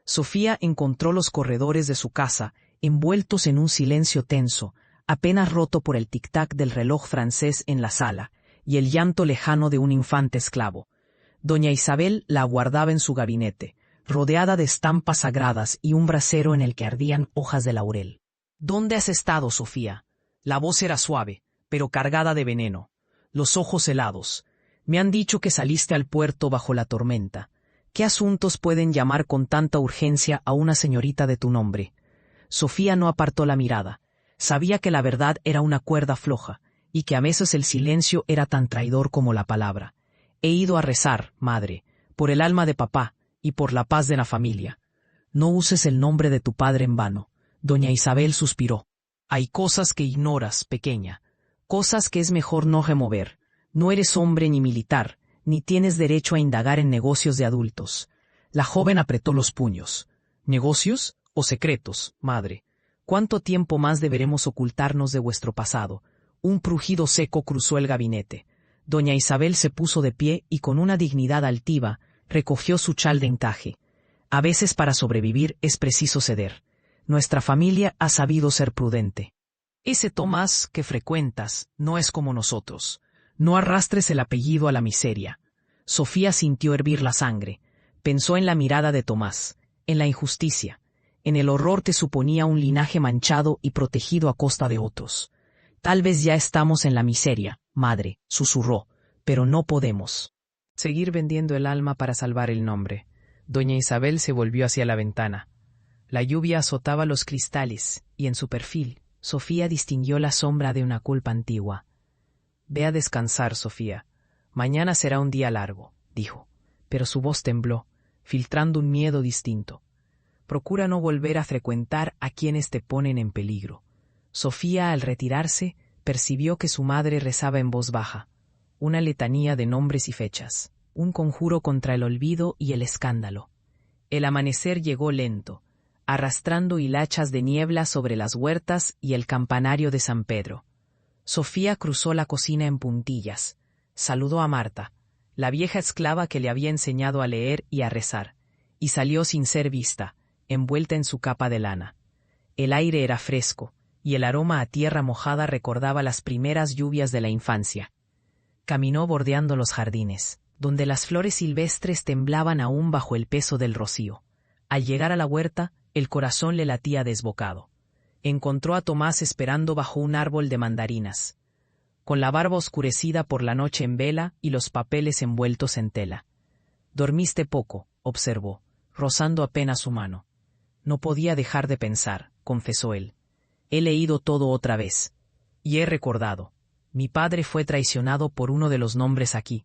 Sofía encontró los corredores de su casa envueltos en un silencio tenso, apenas roto por el tic-tac del reloj francés en la sala, y el llanto lejano de un infante esclavo. Doña Isabel la aguardaba en su gabinete, rodeada de estampas sagradas y un brasero en el que ardían hojas de laurel. —¿Dónde has estado, Sofía? La voz era suave, pero cargada de veneno. Los ojos helados. Me han dicho que saliste al puerto bajo la tormenta. ¿Qué asuntos pueden llamar con tanta urgencia a una señorita de tu nombre? Sofía no apartó la mirada. Sabía que la verdad era una cuerda floja, y que a veces el silencio era tan traidor como la palabra. He ido a rezar, madre, por el alma de papá y por la paz de la familia. No uses el nombre de tu padre en vano. Doña Isabel suspiró. Hay cosas que ignoras, pequeña. Cosas que es mejor no remover. No eres hombre ni militar, ni tienes derecho a indagar en negocios de adultos. La joven apretó los puños. ¿Negocios o secretos, madre? ¿Cuánto tiempo más deberemos ocultarnos de vuestro pasado? Un crujido seco cruzó el gabinete. Doña Isabel se puso de pie y con una dignidad altiva recogió su chal de encaje. A veces para sobrevivir es preciso ceder. Nuestra familia ha sabido ser prudente. Ese Tomás que frecuentas no es como nosotros. No arrastres el apellido a la miseria. Sofía sintió hervir la sangre. Pensó en la mirada de Tomás, en la injusticia, en el horror que suponía un linaje manchado y protegido a costa de otros. Tal vez ya estamos en la miseria, madre, susurró, pero no podemos seguir vendiendo el alma para salvar el nombre. Doña Isabel se volvió hacia la ventana. La lluvia azotaba los cristales, y en su perfil, Sofía distinguió la sombra de una culpa antigua. Ve a descansar, Sofía. Mañana será un día largo, dijo, pero su voz tembló, filtrando un miedo distinto. Procura no volver a frecuentar a quienes te ponen en peligro. Sofía, al retirarse, percibió que su madre rezaba en voz baja, una letanía de nombres y fechas, un conjuro contra el olvido y el escándalo. El amanecer llegó lento, arrastrando hilachas de niebla sobre las huertas y el campanario de San Pedro. Sofía cruzó la cocina en puntillas, saludó a Marta, la vieja esclava que le había enseñado a leer y a rezar, y salió sin ser vista, envuelta en su capa de lana. El aire era fresco, y el aroma a tierra mojada recordaba las primeras lluvias de la infancia. Caminó bordeando los jardines, donde las flores silvestres temblaban aún bajo el peso del rocío. Al llegar a la huerta, el corazón le latía desbocado. Encontró a Tomás esperando bajo un árbol de mandarinas, con la barba oscurecida por la noche en vela y los papeles envueltos en tela. «Dormiste poco», observó, rozando apenas su mano. «No podía dejar de pensar», confesó él. «He leído todo otra vez. Y he recordado. Mi padre fue traicionado por uno de los nombres aquí».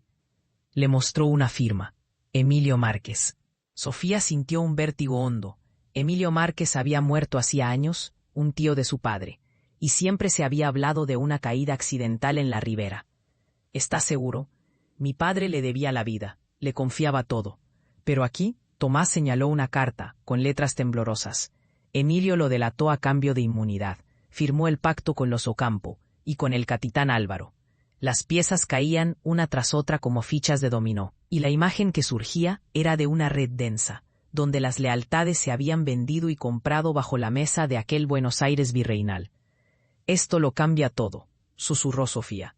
Le mostró una firma. Emilio Márquez. Sofía sintió un vértigo hondo. Emilio Márquez había muerto hacía años, un tío de su padre, y siempre se había hablado de una caída accidental en la ribera. «¿Estás seguro? Mi padre le debía la vida, le confiaba todo. Pero aquí», Tomás señaló una carta, con letras temblorosas. Emilio lo delató a cambio de inmunidad, firmó el pacto con los Ocampo, y con el capitán Álvaro. Las piezas caían una tras otra como fichas de dominó, y la imagen que surgía era de una red densa, donde las lealtades se habían vendido y comprado bajo la mesa de aquel Buenos Aires virreinal. «Esto lo cambia todo», susurró Sofía.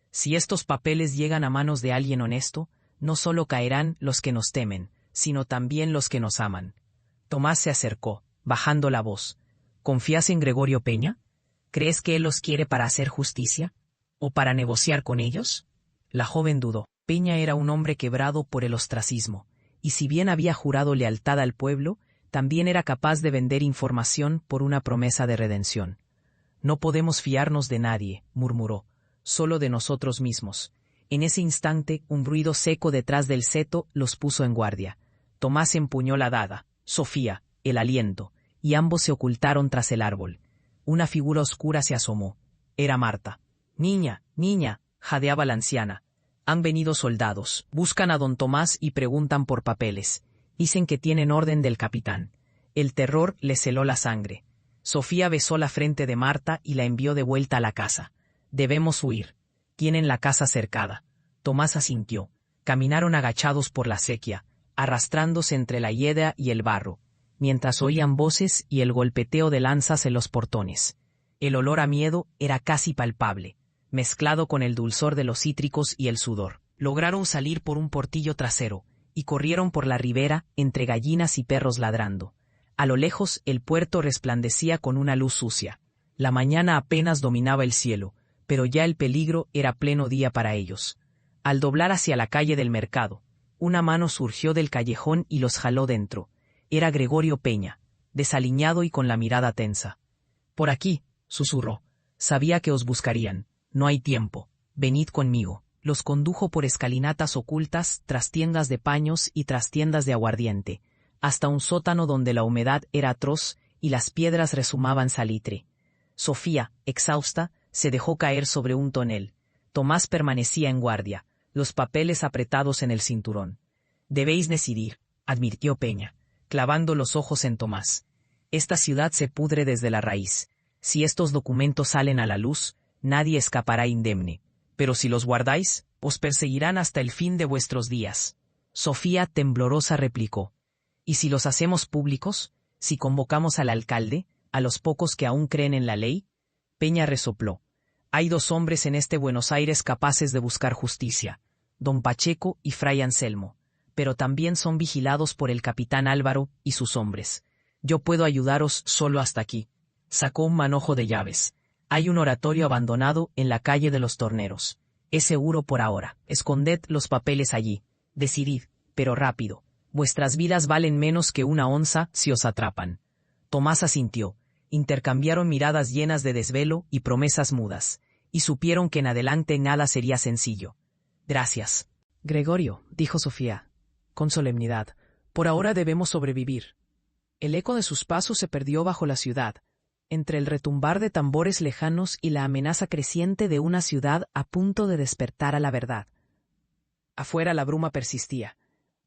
«Si estos papeles llegan a manos de alguien honesto, no solo caerán los que nos temen, sino también los que nos aman». Tomás se acercó, bajando la voz. «¿Confías en Gregorio Peña? ¿Crees que él los quiere para hacer justicia? ¿O para negociar con ellos?» La joven dudó. Peña era un hombre quebrado por el ostracismo, y si bien había jurado lealtad al pueblo, también era capaz de vender información por una promesa de redención. «No podemos fiarnos de nadie», murmuró, «solo de nosotros mismos». En ese instante, un ruido seco detrás del seto los puso en guardia. Tomás empuñó la daga, Sofía, el aliento, y ambos se ocultaron tras el árbol. Una figura oscura se asomó. Era Marta. «Niña, niña», jadeaba la anciana. «Han venido soldados, buscan a don Tomás y preguntan por papeles. Dicen que tienen orden del capitán». El terror le heló la sangre. Sofía besó la frente de Marta y la envió de vuelta a la casa. «Debemos huir. Tienen la casa cercada». Tomás asintió. Caminaron agachados por la acequia, arrastrándose entre la hiedra y el barro. mientras oían voces y el golpeteo de lanzas en los portones. El olor a miedo era casi palpable, mezclado con el dulzor de los cítricos y el sudor. Lograron salir por un portillo trasero, y corrieron por la ribera entre gallinas y perros ladrando. A lo lejos el puerto resplandecía con una luz sucia. La mañana apenas dominaba el cielo, pero ya el peligro era pleno día para ellos. Al doblar hacia la calle del mercado, una mano surgió del callejón y los jaló dentro. Era Gregorio Peña, desaliñado y con la mirada tensa. «Por aquí», susurró. «Sabía que os buscarían. No hay tiempo. Venid conmigo». Los condujo por escalinatas ocultas, trastiendas de paños y trastiendas de aguardiente, hasta un sótano donde la humedad era atroz y las piedras rezumaban salitre. Sofía, exhausta, se dejó caer sobre un tonel. Tomás permanecía en guardia, los papeles apretados en el cinturón. «Debéis decidir», advirtió Peña, clavando los ojos en Tomás. «Esta ciudad se pudre desde la raíz. Si estos documentos salen a la luz, nadie escapará indemne. Pero si los guardáis, os perseguirán hasta el fin de vuestros días». Sofía, temblorosa, replicó. «¿Y si los hacemos públicos? ¿Si convocamos al alcalde, a los pocos que aún creen en la ley?» Peña resopló. «Hay dos hombres en este Buenos Aires capaces de buscar justicia, don Pacheco y fray Anselmo, pero también son vigilados por el capitán Álvaro y sus hombres. Yo puedo ayudaros solo hasta aquí». Sacó un manojo de llaves. «Hay un oratorio abandonado en la calle de los Torneros. Es seguro por ahora. Esconded los papeles allí. Decidid, pero rápido. Vuestras vidas valen menos que una onza si os atrapan». Tomás asintió. Intercambiaron miradas llenas de desvelo y promesas mudas, y supieron que en adelante nada sería sencillo. «Gracias». «Gregorio», dijo Sofía, con solemnidad, «por ahora debemos sobrevivir». El eco de sus pasos se perdió bajo la ciudad, entre el retumbar de tambores lejanos y la amenaza creciente de una ciudad a punto de despertar a la verdad. Afuera la bruma persistía,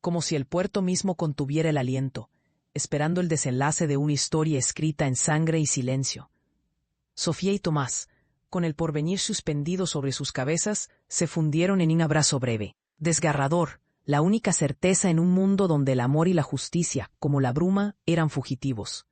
como si el puerto mismo contuviera el aliento, esperando el desenlace de una historia escrita en sangre y silencio. Sofía y Tomás, con el porvenir suspendido sobre sus cabezas, se fundieron en un abrazo breve, desgarrador, la única certeza en un mundo donde el amor y la justicia, como la bruma, eran fugitivos.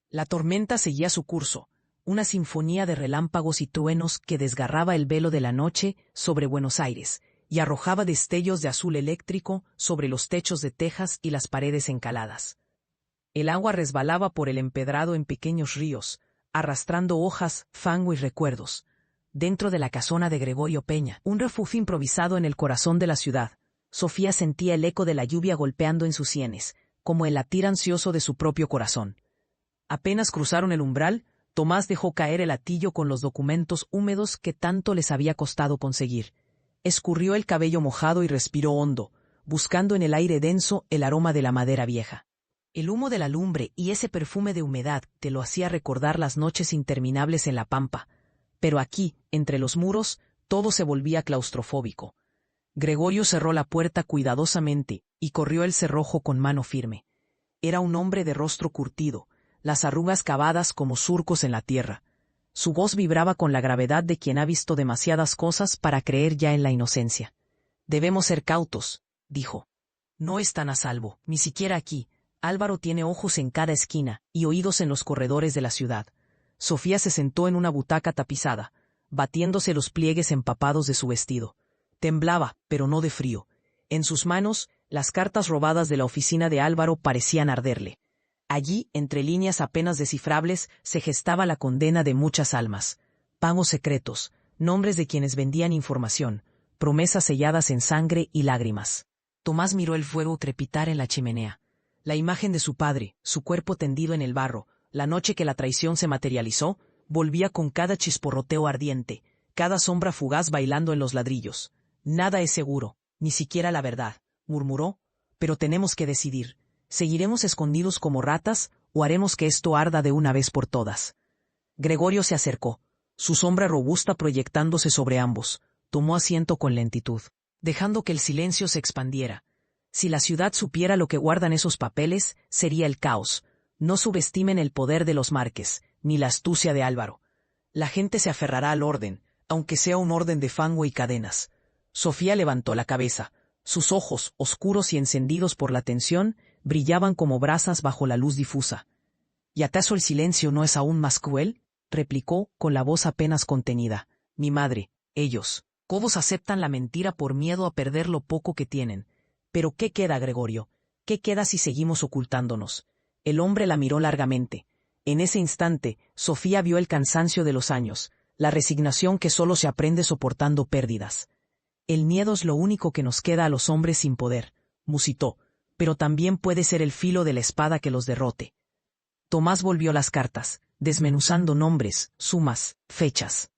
La tormenta seguía su curso, una sinfonía de relámpagos y truenos que desgarraba el velo de la noche sobre Buenos Aires y arrojaba destellos de azul eléctrico sobre los techos de tejas y las paredes encaladas. El agua resbalaba por el empedrado en pequeños ríos, arrastrando hojas, fango y recuerdos. Dentro de la casona de Gregorio Peña, un refugio improvisado en el corazón de la ciudad, Sofía sentía el eco de la lluvia golpeando en sus sienes, como el latir ansioso de su propio corazón. Apenas cruzaron el umbral, Tomás dejó caer el hatillo con los documentos húmedos que tanto les había costado conseguir. Escurrió el cabello mojado y respiró hondo, buscando en el aire denso el aroma de la madera vieja. El humo de la lumbre y ese perfume de humedad te lo hacía recordar las noches interminables en la pampa. Pero aquí, entre los muros, todo se volvía claustrofóbico. Gregorio cerró la puerta cuidadosamente y corrió el cerrojo con mano firme. Era un hombre de rostro curtido, las arrugas cavadas como surcos en la tierra. Su voz vibraba con la gravedad de quien ha visto demasiadas cosas para creer ya en la inocencia. «Debemos ser cautos», dijo. «No están a salvo, ni siquiera aquí. Álvaro tiene ojos en cada esquina y oídos en los corredores de la ciudad». Sofía se sentó en una butaca tapizada, batiéndose los pliegues empapados de su vestido. Temblaba, pero no de frío. En sus manos, las cartas robadas de la oficina de Álvaro parecían arderle. Allí, entre líneas apenas descifrables, se gestaba la condena de muchas almas. Pagos secretos, nombres de quienes vendían información, promesas selladas en sangre y lágrimas. Tomás miró el fuego crepitar en la chimenea. La imagen de su padre, su cuerpo tendido en el barro, la noche que la traición se materializó, volvía con cada chisporroteo ardiente, cada sombra fugaz bailando en los ladrillos. «Nada es seguro, ni siquiera la verdad», murmuró, «pero tenemos que decidir. ¿Seguiremos escondidos como ratas o haremos que esto arda de una vez por todas?» Gregorio se acercó, su sombra robusta proyectándose sobre ambos. Tomó asiento con lentitud, dejando que el silencio se expandiera. Si la ciudad supiera lo que guardan esos papeles, sería el caos. No subestimen el poder de los Márquez, ni la astucia de Álvaro. La gente se aferrará al orden, aunque sea un orden de fango y cadenas. Sofía levantó la cabeza. Sus ojos, oscuros y encendidos por la tensión, brillaban como brasas bajo la luz difusa. ¿Y acaso el silencio no es aún más cruel?, replicó, con la voz apenas contenida. Mi madre, ellos, todos aceptan la mentira por miedo a perder lo poco que tienen. Pero ¿qué queda, Gregorio? ¿Qué queda si seguimos ocultándonos? El hombre la miró largamente. En ese instante, Sofía vio el cansancio de los años, la resignación que solo se aprende soportando pérdidas. El miedo es lo único que nos queda a los hombres sin poder, musitó, pero también puede ser el filo de la espada que los derrote. Tomás volvió las cartas, desmenuzando nombres, sumas, fechas.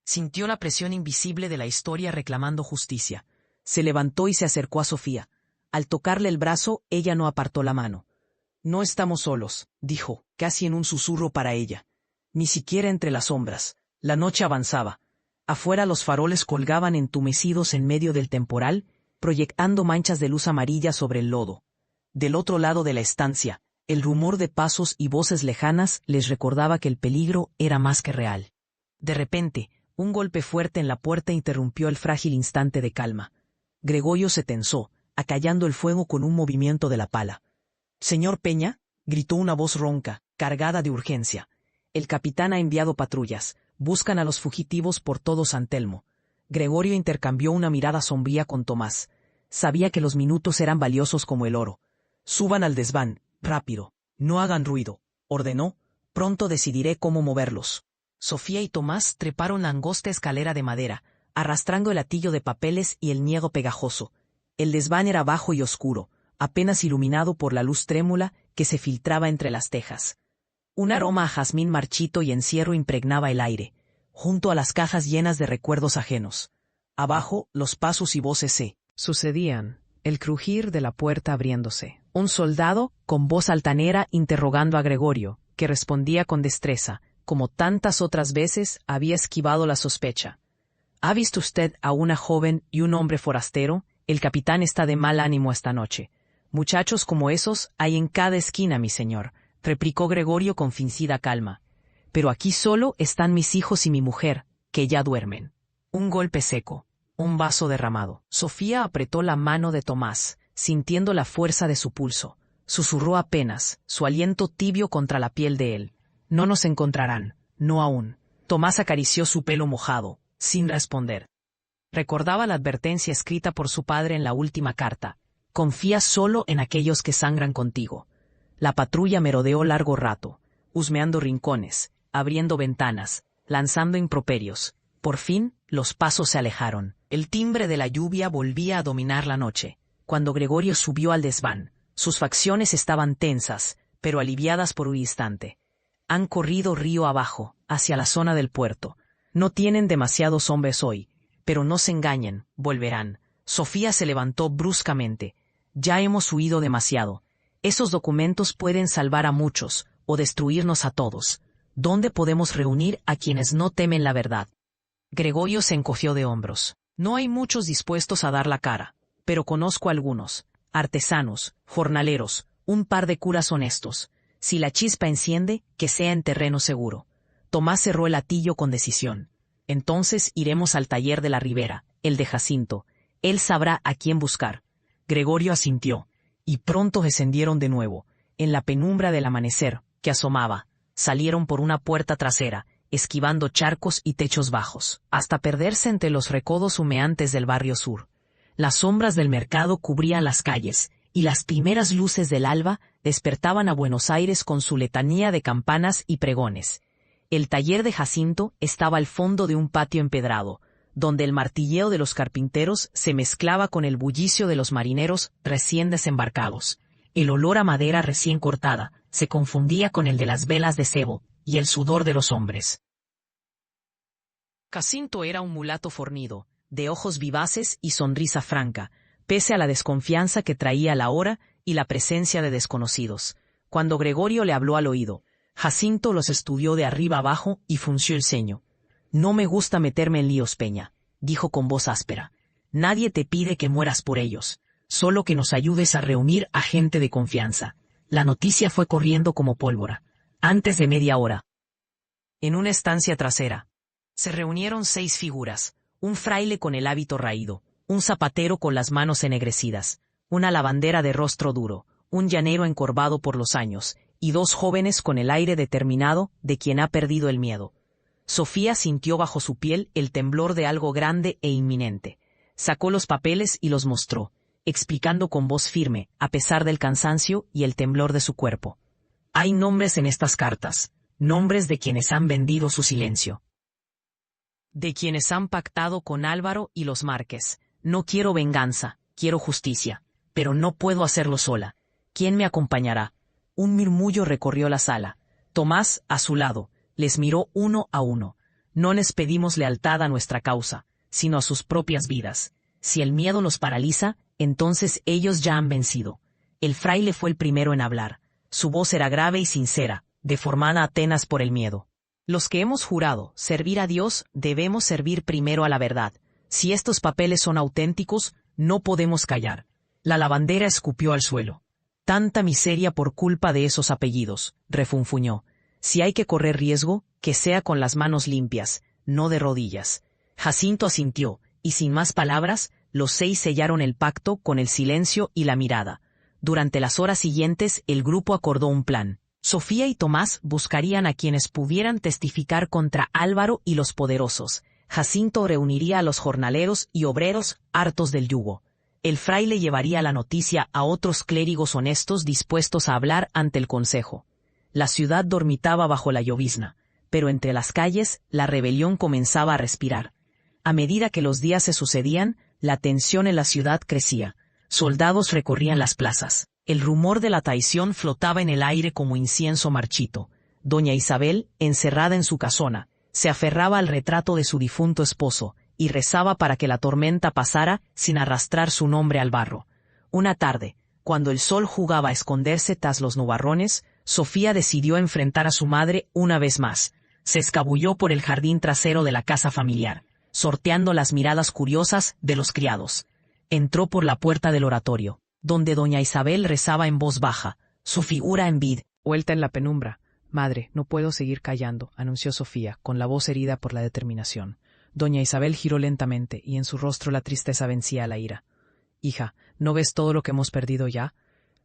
Sintió la presión invisible de la historia reclamando justicia. Se levantó y se acercó a Sofía. Al tocarle el brazo, ella no apartó la mano. No estamos solos, dijo, casi en un susurro para ella. Ni siquiera entre las sombras. La noche avanzaba. Afuera los faroles colgaban entumecidos en medio del temporal, proyectando manchas de luz amarilla sobre el lodo. Del otro lado de la estancia, el rumor de pasos y voces lejanas les recordaba que el peligro era más que real. De repente, un golpe fuerte en la puerta interrumpió el frágil instante de calma. Gregorio se tensó, acallando el fuego con un movimiento de la pala. «Señor Peña», gritó una voz ronca, cargada de urgencia. «El capitán ha enviado patrullas. Buscan a los fugitivos por todo San Telmo». Gregorio intercambió una mirada sombría con Tomás. Sabía que los minutos eran valiosos como el oro. «Suban al desván, rápido. No hagan ruido», ordenó. «Pronto decidiré cómo moverlos». Sofía y Tomás treparon la angosta escalera de madera, arrastrando el hatillo de papeles y el niego pegajoso. El desván era bajo y oscuro, apenas iluminado por la luz trémula que se filtraba entre las tejas. Un aroma a jazmín marchito y encierro impregnaba el aire, junto a las cajas llenas de recuerdos ajenos. Abajo, los pasos y voces se sucedían, el crujir de la puerta abriéndose. Un soldado, con voz altanera, interrogando a Gregorio, que respondía con destreza, como tantas otras veces había esquivado la sospecha. ¿Ha visto usted a una joven y un hombre forastero? El capitán está de mal ánimo esta noche. Muchachos como esos hay en cada esquina, mi señor, replicó Gregorio con fingida calma. Pero aquí solo están mis hijos y mi mujer, que ya duermen. Un golpe seco, un vaso derramado. Sofía apretó la mano de Tomás, sintiendo la fuerza de su pulso. Susurró apenas, su aliento tibio contra la piel de él. No nos encontrarán, no aún. Tomás acarició su pelo mojado, sin responder. Recordaba la advertencia escrita por su padre en la última carta. Confía solo en aquellos que sangran contigo. La patrulla merodeó largo rato, husmeando rincones, abriendo ventanas, lanzando improperios. Por fin, los pasos se alejaron. El timbre de la lluvia volvía a dominar la noche. Cuando Gregorio subió al desván, sus facciones estaban tensas, pero aliviadas por un instante. Han corrido río abajo, hacia la zona del puerto. No tienen demasiados hombres hoy, pero no se engañen, volverán. Sofía se levantó bruscamente. Ya hemos huido demasiado. Esos documentos pueden salvar a muchos, o destruirnos a todos. ¿Dónde podemos reunir a quienes no temen la verdad? Gregorio se encogió de hombros. No hay muchos dispuestos a dar la cara, pero conozco algunos. Artesanos, jornaleros, un par de curas honestos. Si la chispa enciende, que sea en terreno seguro. Tomás cerró el hatillo con decisión. Entonces iremos al taller de la ribera, el de Jacinto. Él sabrá a quién buscar. Gregorio asintió, y pronto descendieron de nuevo. En la penumbra del amanecer, que asomaba, salieron por una puerta trasera, esquivando charcos y techos bajos, hasta perderse entre los recodos humeantes del barrio sur. Las sombras del mercado cubrían las calles, y las primeras luces del alba despertaban a Buenos Aires con su letanía de campanas y pregones. El taller de Jacinto estaba al fondo de un patio empedrado, donde el martilleo de los carpinteros se mezclaba con el bullicio de los marineros recién desembarcados. El olor a madera recién cortada se confundía con el de las velas de cebo y el sudor de los hombres. Jacinto era un mulato fornido, de ojos vivaces y sonrisa franca, pese a la desconfianza que traía la hora y la presencia de desconocidos. Cuando Gregorio le habló al oído, Jacinto los estudió de arriba abajo y frunció el ceño. «No me gusta meterme en líos, Peña», dijo con voz áspera. «Nadie te pide que mueras por ellos, solo que nos ayudes a reunir a gente de confianza». La noticia fue corriendo como pólvora. Antes de media hora, en una estancia trasera, se reunieron 6 figuras, un fraile con el hábito raído, un zapatero con las manos ennegrecidas, una lavandera de rostro duro, un llanero encorvado por los años, y dos jóvenes con el aire determinado de quien ha perdido el miedo. Sofía sintió bajo su piel el temblor de algo grande e inminente. Sacó los papeles y los mostró, explicando con voz firme, a pesar del cansancio y el temblor de su cuerpo. Hay nombres en estas cartas, nombres de quienes han vendido su silencio. De quienes han pactado con Álvaro y los Márquez. No quiero venganza, quiero justicia, pero no puedo hacerlo sola. ¿Quién me acompañará? Un murmullo recorrió la sala. Tomás, a su lado, les miró uno a uno. No les pedimos lealtad a nuestra causa, sino a sus propias vidas. Si el miedo los paraliza, entonces ellos ya han vencido. El fraile fue el primero en hablar. Su voz era grave y sincera, deformada apenas por el miedo. Los que hemos jurado servir a Dios debemos servir primero a la verdad. Si estos papeles son auténticos, no podemos callar. La lavandera escupió al suelo. Tanta miseria por culpa de esos apellidos, refunfuñó. Si hay que correr riesgo, que sea con las manos limpias, no de rodillas. Jacinto asintió, y sin más palabras, los 6 sellaron el pacto con el silencio y la mirada. Durante las horas siguientes, el grupo acordó un plan. Sofía y Tomás buscarían a quienes pudieran testificar contra Álvaro y los poderosos. Jacinto reuniría a los jornaleros y obreros hartos del yugo. El fraile llevaría la noticia a otros clérigos honestos dispuestos a hablar ante el consejo. La ciudad dormitaba bajo la llovizna, pero entre las calles la rebelión comenzaba a respirar. A medida que los días se sucedían, la tensión en la ciudad crecía. Soldados recorrían las plazas. El rumor de la traición flotaba en el aire como incienso marchito. Doña Isabel, encerrada en su casona, se aferraba al retrato de su difunto esposo y rezaba para que la tormenta pasara sin arrastrar su nombre al barro. Una tarde, cuando el sol jugaba a esconderse tras los nubarrones, Sofía decidió enfrentar a su madre una vez más. Se escabulló por el jardín trasero de la casa familiar, sorteando las miradas curiosas de los criados. Entró por la puerta del oratorio, donde doña Isabel rezaba en voz baja, su figura en vid. Vuelta en la penumbra. Madre, no puedo seguir callando, anunció Sofía, con la voz herida por la determinación. Doña Isabel giró lentamente, y en su rostro la tristeza vencía a la ira. Hija, ¿no ves todo lo que hemos perdido ya?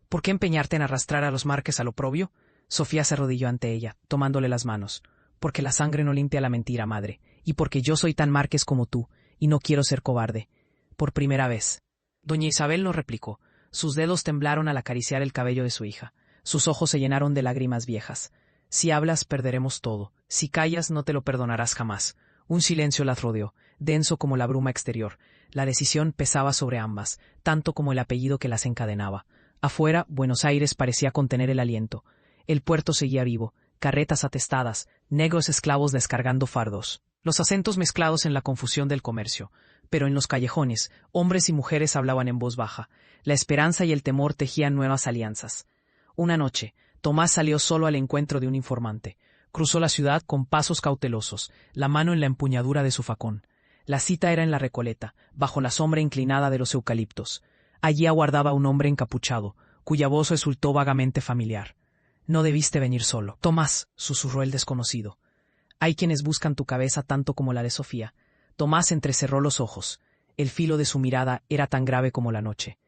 ¿Por qué empeñarte en arrastrar a los Márquez al oprobio? Sofía se arrodilló ante ella, tomándole las manos. Porque la sangre no limpia la mentira, madre, y porque yo soy tan Márquez como tú, y no quiero ser cobarde. Por primera vez. Doña Isabel no replicó. Sus dedos temblaron al acariciar el cabello de su hija. Sus ojos se llenaron de lágrimas viejas. Si hablas, perderemos todo. Si callas, no te lo perdonarás jamás. Un silencio las rodeó, denso como la bruma exterior. La decisión pesaba sobre ambas, tanto como el apellido que las encadenaba. Afuera, Buenos Aires parecía contener el aliento. El puerto seguía vivo, carretas atestadas, negros esclavos descargando fardos. Los acentos mezclados en la confusión del comercio. Pero en los callejones, hombres y mujeres hablaban en voz baja. La esperanza y el temor tejían nuevas alianzas. Una noche, Tomás salió solo al encuentro de un informante. Cruzó la ciudad con pasos cautelosos, la mano en la empuñadura de su facón. La cita era en la Recoleta, bajo la sombra inclinada de los eucaliptos. Allí aguardaba un hombre encapuchado, cuya voz resultó vagamente familiar. «No debiste venir solo». «Tomás», susurró el desconocido. «Hay quienes buscan tu cabeza tanto como la de Sofía». Tomás entrecerró los ojos. El filo de su mirada era tan grave como la noche.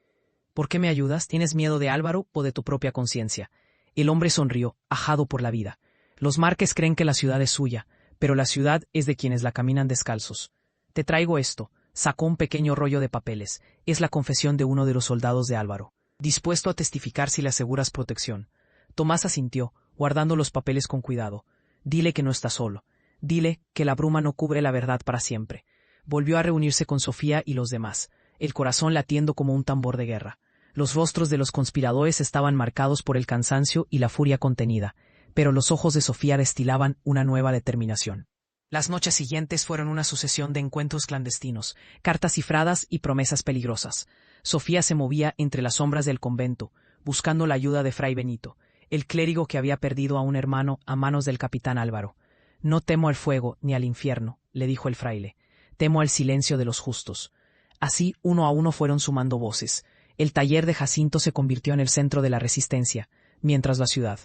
«¿Por qué me ayudas? ¿Tienes miedo de Álvaro o de tu propia conciencia?» El hombre sonrió, ajado por la vida. «Los Márquez creen que la ciudad es suya, pero la ciudad es de quienes la caminan descalzos. Te traigo esto». Sacó un pequeño rollo de papeles. Es la confesión de uno de los soldados de Álvaro, dispuesto a testificar si le aseguras protección. Tomás asintió, guardando los papeles con cuidado. «Dile que no está solo. Dile que la bruma no cubre la verdad para siempre». Volvió a reunirse con Sofía y los demás, el corazón latiendo como un tambor de guerra. Los rostros de los conspiradores estaban marcados por el cansancio y la furia contenida, pero los ojos de Sofía destilaban una nueva determinación. Las noches siguientes fueron una sucesión de encuentros clandestinos, cartas cifradas y promesas peligrosas. Sofía se movía entre las sombras del convento, buscando la ayuda de Fray Benito, el clérigo que había perdido a un hermano a manos del capitán Álvaro. «No temo al fuego ni al infierno», le dijo el fraile. «Temo al silencio de los justos». Así, uno a uno fueron sumando voces. El taller de Jacinto se convirtió en el centro de la resistencia, mientras la ciudad,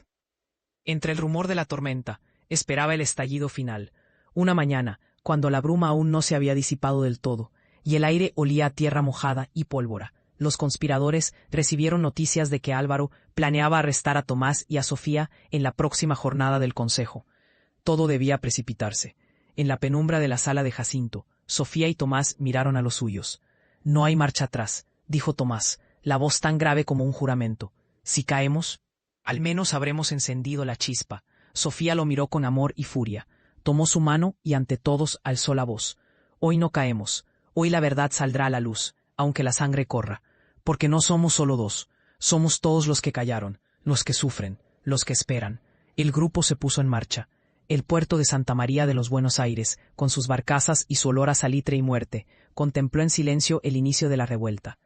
entre el rumor de la tormenta, esperaba el estallido final. Una mañana, cuando la bruma aún no se había disipado del todo, y el aire olía a tierra mojada y pólvora, Los conspiradores recibieron noticias de que Álvaro planeaba arrestar a Tomás y a Sofía en la próxima jornada del consejo. Todo debía precipitarse. En la penumbra de la sala de Jacinto, Sofía y Tomás miraron a los suyos. «No hay marcha atrás», dijo Tomás, la voz tan grave como un juramento. «Si caemos, al menos habremos encendido la chispa». Sofía lo miró con amor y furia. Tomó su mano y ante todos alzó la voz. «Hoy no caemos. Hoy la verdad saldrá a la luz, aunque la sangre corra. Porque no somos solo dos. Somos todos los que callaron, los que sufren, los que esperan». El grupo se puso en marcha. El puerto de Santa María de los Buenos Aires, con sus barcazas y su olor a salitre y muerte, contempló en silencio el inicio de la revuelta.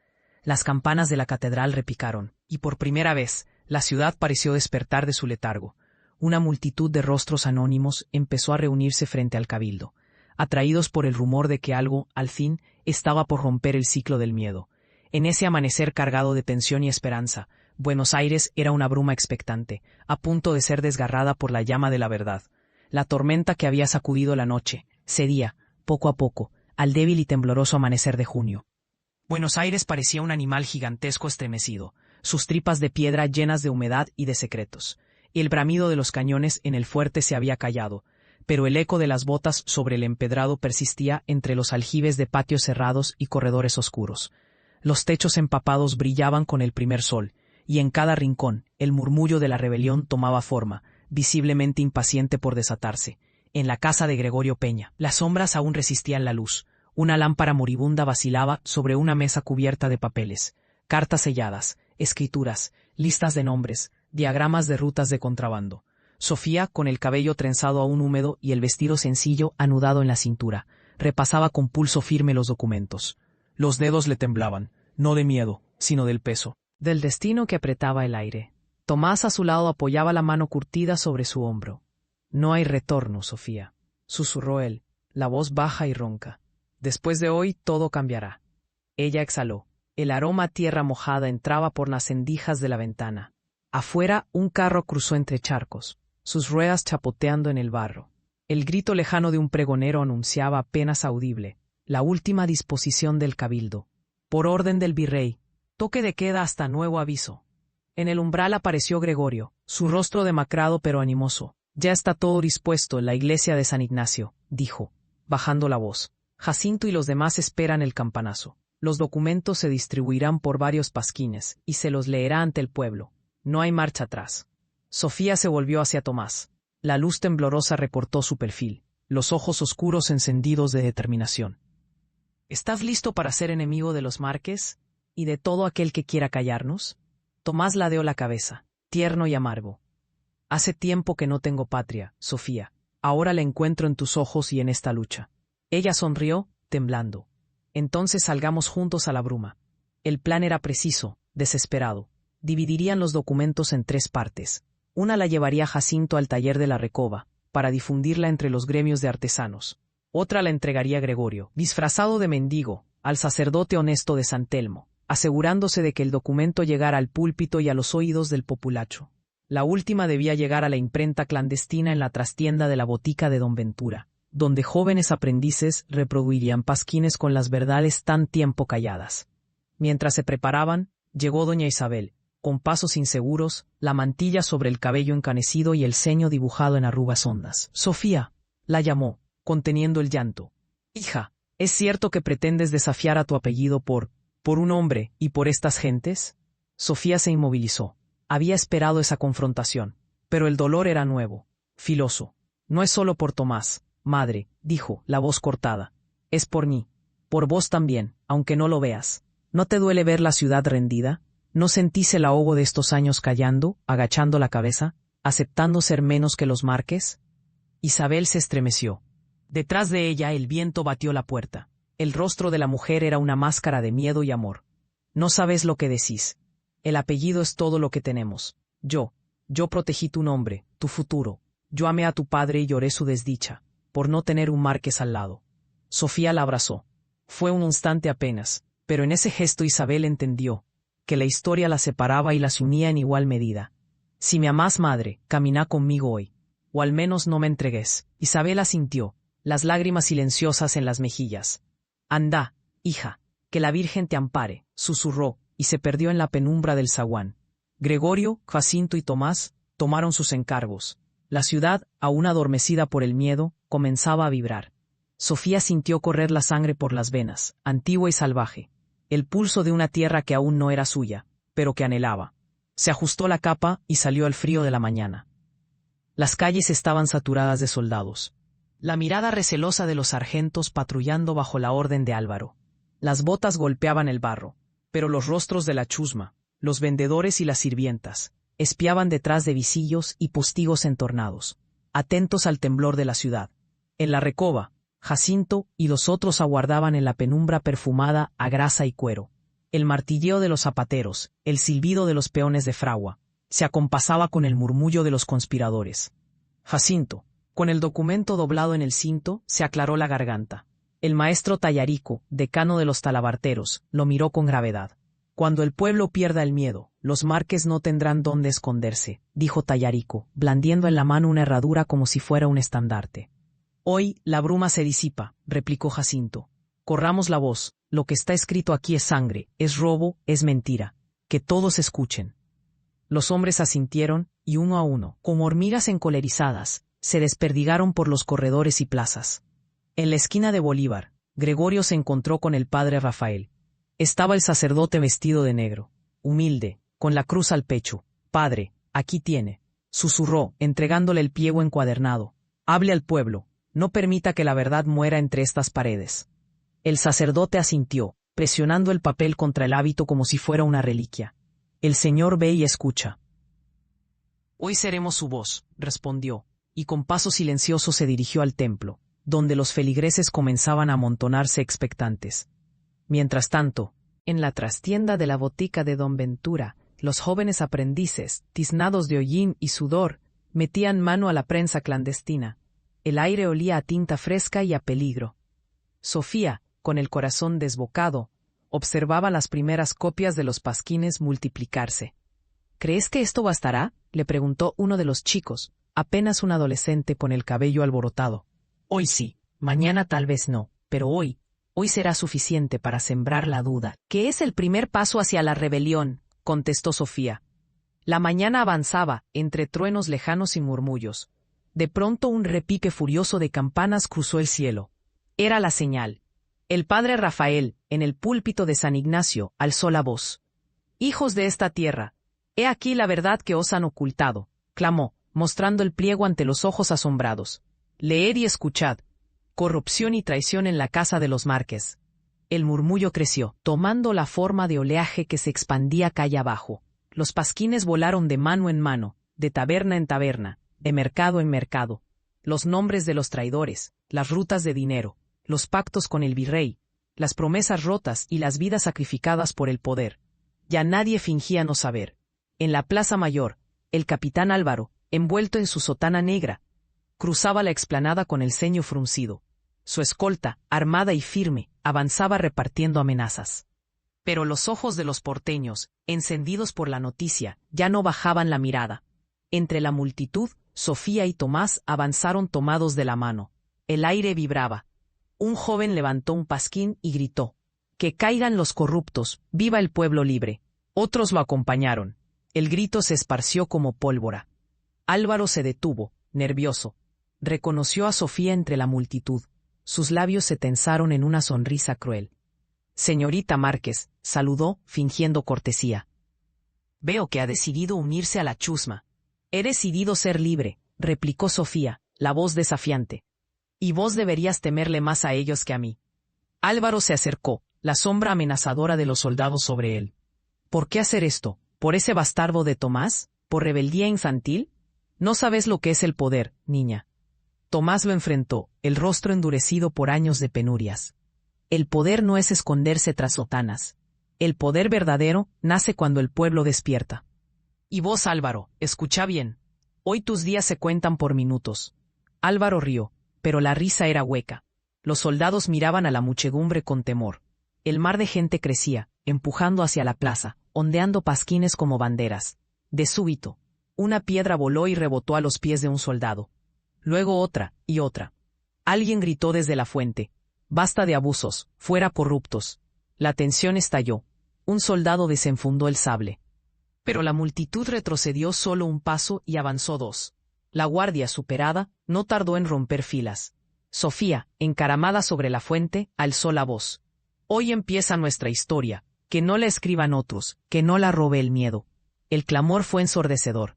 Las campanas de la catedral repicaron, y por primera vez la ciudad pareció despertar de su letargo. Una multitud de rostros anónimos empezó a reunirse frente al cabildo, atraídos por el rumor de que algo, al fin, estaba por romper el ciclo del miedo. En ese amanecer cargado de tensión y esperanza, Buenos Aires era una bruma expectante, a punto de ser desgarrada por la llama de la verdad. La tormenta que había sacudido la noche cedía, poco a poco, al débil y tembloroso amanecer de junio. Buenos Aires parecía un animal gigantesco estremecido, sus tripas de piedra llenas de humedad y de secretos. El bramido de los cañones en el fuerte se había callado, pero el eco de las botas sobre el empedrado persistía entre los aljibes de patios cerrados y corredores oscuros. Los techos empapados brillaban con el primer sol, y en cada rincón el murmullo de la rebelión tomaba forma, visiblemente impaciente por desatarse. En la casa de Gregorio Peña, las sombras aún resistían la luz. Una lámpara moribunda vacilaba sobre una mesa cubierta de papeles, cartas selladas, escrituras, listas de nombres, diagramas de rutas de contrabando. Sofía, con el cabello trenzado aún húmedo y el vestido sencillo anudado en la cintura, repasaba con pulso firme los documentos. Los dedos le temblaban, no de miedo, sino del peso, del destino que apretaba el aire. Tomás a su lado apoyaba la mano curtida sobre su hombro. «No hay retorno, Sofía», susurró él, la voz baja y ronca. «Después de hoy todo cambiará». Ella exhaló. El aroma a tierra mojada entraba por las rendijas de la ventana. Afuera un carro cruzó entre charcos, sus ruedas chapoteando en el barro. El grito lejano de un pregonero anunciaba apenas audible la última disposición del cabildo. Por orden del virrey, toque de queda hasta nuevo aviso. En el umbral apareció Gregorio, su rostro demacrado pero animoso. «Ya está todo dispuesto en la iglesia de San Ignacio», dijo, bajando la voz. «Jacinto y los demás esperan el campanazo. Los documentos se distribuirán por varios pasquines y se los leerá ante el pueblo. No hay marcha atrás». Sofía se volvió hacia Tomás. La luz temblorosa recortó su perfil, los ojos oscuros encendidos de determinación. «¿Estás listo para ser enemigo de los Márquez y de todo aquel que quiera callarnos?» Tomás ladeó la cabeza, tierno y amargo. «Hace tiempo que no tengo patria, Sofía. Ahora la encuentro en tus ojos y en esta lucha». Ella sonrió, temblando. «Entonces salgamos juntos a la bruma». El plan era preciso, desesperado. Dividirían los documentos en 3 partes. Una la llevaría Jacinto al taller de la Recoba, para difundirla entre los gremios de artesanos. Otra la entregaría Gregorio, disfrazado de mendigo, al sacerdote honesto de San Telmo, asegurándose de que el documento llegara al púlpito y a los oídos del populacho. La última debía llegar a la imprenta clandestina en la trastienda de la botica de don Ventura, donde jóvenes aprendices reproduirían pasquines con las verdades tan tiempo calladas. Mientras se preparaban, llegó doña Isabel, con pasos inseguros, la mantilla sobre el cabello encanecido y el ceño dibujado en arrugas hondas. «Sofía», la llamó, conteniendo el llanto. «Hija, ¿es cierto que pretendes desafiar a tu apellido por un hombre y por estas gentes?» Sofía se inmovilizó. Había esperado esa confrontación, pero el dolor era nuevo, filoso. «No es solo por Tomás, madre», dijo, la voz cortada. «Es por mí, por vos también, aunque no lo veas. ¿No te duele ver la ciudad rendida? ¿No sentís el ahogo de estos años callando, agachando la cabeza, aceptando ser menos que los Márquez?» Isabel se estremeció. Detrás de ella el viento batió la puerta. El rostro de la mujer era una máscara de miedo y amor. «No sabes lo que decís. El apellido es todo lo que tenemos. Yo protegí tu nombre, tu futuro. Yo amé a tu padre y lloré su desdicha, por no tener un Márquez al lado». Sofía la abrazó. Fue un instante apenas, pero en ese gesto Isabel entendió que la historia las separaba y las unía en igual medida. «Si me amás, madre, camina conmigo hoy. O al menos no me entregues». Isabel asintió, las lágrimas silenciosas en las mejillas. «Anda, hija, que la Virgen te ampare», susurró, y se perdió en la penumbra del zaguán. Gregorio, Jacinto y Tomás tomaron sus encargos. La ciudad, aún adormecida por el miedo, comenzaba a vibrar. Sofía sintió correr la sangre por las venas, antigua y salvaje. El pulso de una tierra que aún no era suya, pero que anhelaba. Se ajustó la capa y salió al frío de la mañana. Las calles estaban saturadas de soldados. La mirada recelosa de los sargentos patrullando bajo la orden de Álvaro. Las botas golpeaban el barro, pero los rostros de la chusma, los vendedores y las sirvientas, espiaban detrás de visillos y postigos entornados, atentos al temblor de la ciudad. En la recoba, Jacinto y los otros aguardaban en la penumbra perfumada a grasa y cuero. El martilleo de los zapateros, el silbido de los peones de fragua, se acompasaba con el murmullo de los conspiradores. Jacinto, con el documento doblado en el cinto, se aclaró la garganta. El maestro Tallarico, decano de los talabarteros, lo miró con gravedad. Cuando el pueblo pierda el miedo, los marques no tendrán dónde esconderse, dijo Tallarico, blandiendo en la mano una herradura como si fuera un estandarte. Hoy la bruma se disipa, replicó Jacinto. Corramos la voz, lo que está escrito aquí es sangre, es robo, es mentira. Que todos escuchen. Los hombres asintieron, y uno a uno, como hormigas encolerizadas, se desperdigaron por los corredores y plazas. En la esquina de Bolívar, Gregorio se encontró con el padre Rafael. Estaba el sacerdote vestido de negro, humilde, con la cruz al pecho. Padre, aquí tiene, susurró, entregándole el pliego encuadernado. Hable al pueblo. No permita que la verdad muera entre estas paredes. El sacerdote asintió, presionando el papel contra el hábito como si fuera una reliquia. El Señor ve y escucha. Hoy seremos su voz, respondió, y con paso silencioso se dirigió al templo, donde los feligreses comenzaban a amontonarse expectantes. Mientras tanto, en la trastienda de la botica de don Ventura, los jóvenes aprendices, tiznados de hollín y sudor, metían mano a la prensa clandestina. El aire olía a tinta fresca y a peligro. Sofía, con el corazón desbocado, observaba las primeras copias de los pasquines multiplicarse. ¿Crees que esto bastará?, le preguntó uno de los chicos, apenas un adolescente con el cabello alborotado. Hoy sí, mañana tal vez no, pero hoy será suficiente para sembrar la duda. Que es el primer paso hacia la rebelión, contestó Sofía. La mañana avanzaba, entre truenos lejanos y murmullos. De pronto un repique furioso de campanas cruzó el cielo. Era la señal. El padre Rafael, en el púlpito de San Ignacio, alzó la voz. «Hijos de esta tierra, he aquí la verdad que os han ocultado», clamó, mostrando el pliego ante los ojos asombrados. «Leed y escuchad. Corrupción y traición en la casa de los Márquez». El murmullo creció, tomando la forma de oleaje que se expandía calle abajo. Los pasquines volaron de mano en mano, de taberna en taberna, de mercado en mercado. Los nombres de los traidores, las rutas de dinero, los pactos con el virrey, las promesas rotas y las vidas sacrificadas por el poder. Ya nadie fingía no saber. En la Plaza Mayor, el capitán Álvaro, envuelto en su sotana negra, cruzaba la explanada con el ceño fruncido. Su escolta, armada y firme, avanzaba repartiendo amenazas. Pero los ojos de los porteños, encendidos por la noticia, ya no bajaban la mirada. Entre la multitud, Sofía y Tomás avanzaron tomados de la mano. El aire vibraba. Un joven levantó un pasquín y gritó: «Que caigan los corruptos, viva el pueblo libre». Otros lo acompañaron. El grito se esparció como pólvora. Álvaro se detuvo, nervioso. Reconoció a Sofía entre la multitud. Sus labios se tensaron en una sonrisa cruel. «Señorita Márquez», saludó, fingiendo cortesía. «Veo que ha decidido unirse a la chusma». «He decidido ser libre», replicó Sofía, la voz desafiante. «Y vos deberías temerle más a ellos que a mí». Álvaro se acercó, la sombra amenazadora de los soldados sobre él. «¿Por qué hacer esto? ¿Por ese bastardo de Tomás? ¿Por rebeldía infantil? No sabes lo que es el poder, niña». Tomás lo enfrentó, el rostro endurecido por años de penurias. El poder no es esconderse tras sotanas. El poder verdadero nace cuando el pueblo despierta. Y vos, Álvaro, escucha bien. Hoy tus días se cuentan por minutos. Álvaro rió, pero la risa era hueca. Los soldados miraban a la muchedumbre con temor. El mar de gente crecía, empujando hacia la plaza, ondeando pasquines como banderas. De súbito, una piedra voló y rebotó a los pies de un soldado. Luego otra, y otra. Alguien gritó desde la fuente: «Basta de abusos, fuera corruptos». La tensión estalló. Un soldado desenfundó el sable. Pero la multitud retrocedió solo un paso y avanzó dos. La guardia, superada, no tardó en romper filas. Sofía, encaramada sobre la fuente, alzó la voz. Hoy empieza nuestra historia, que no la escriban otros, que no la robe el miedo. El clamor fue ensordecedor.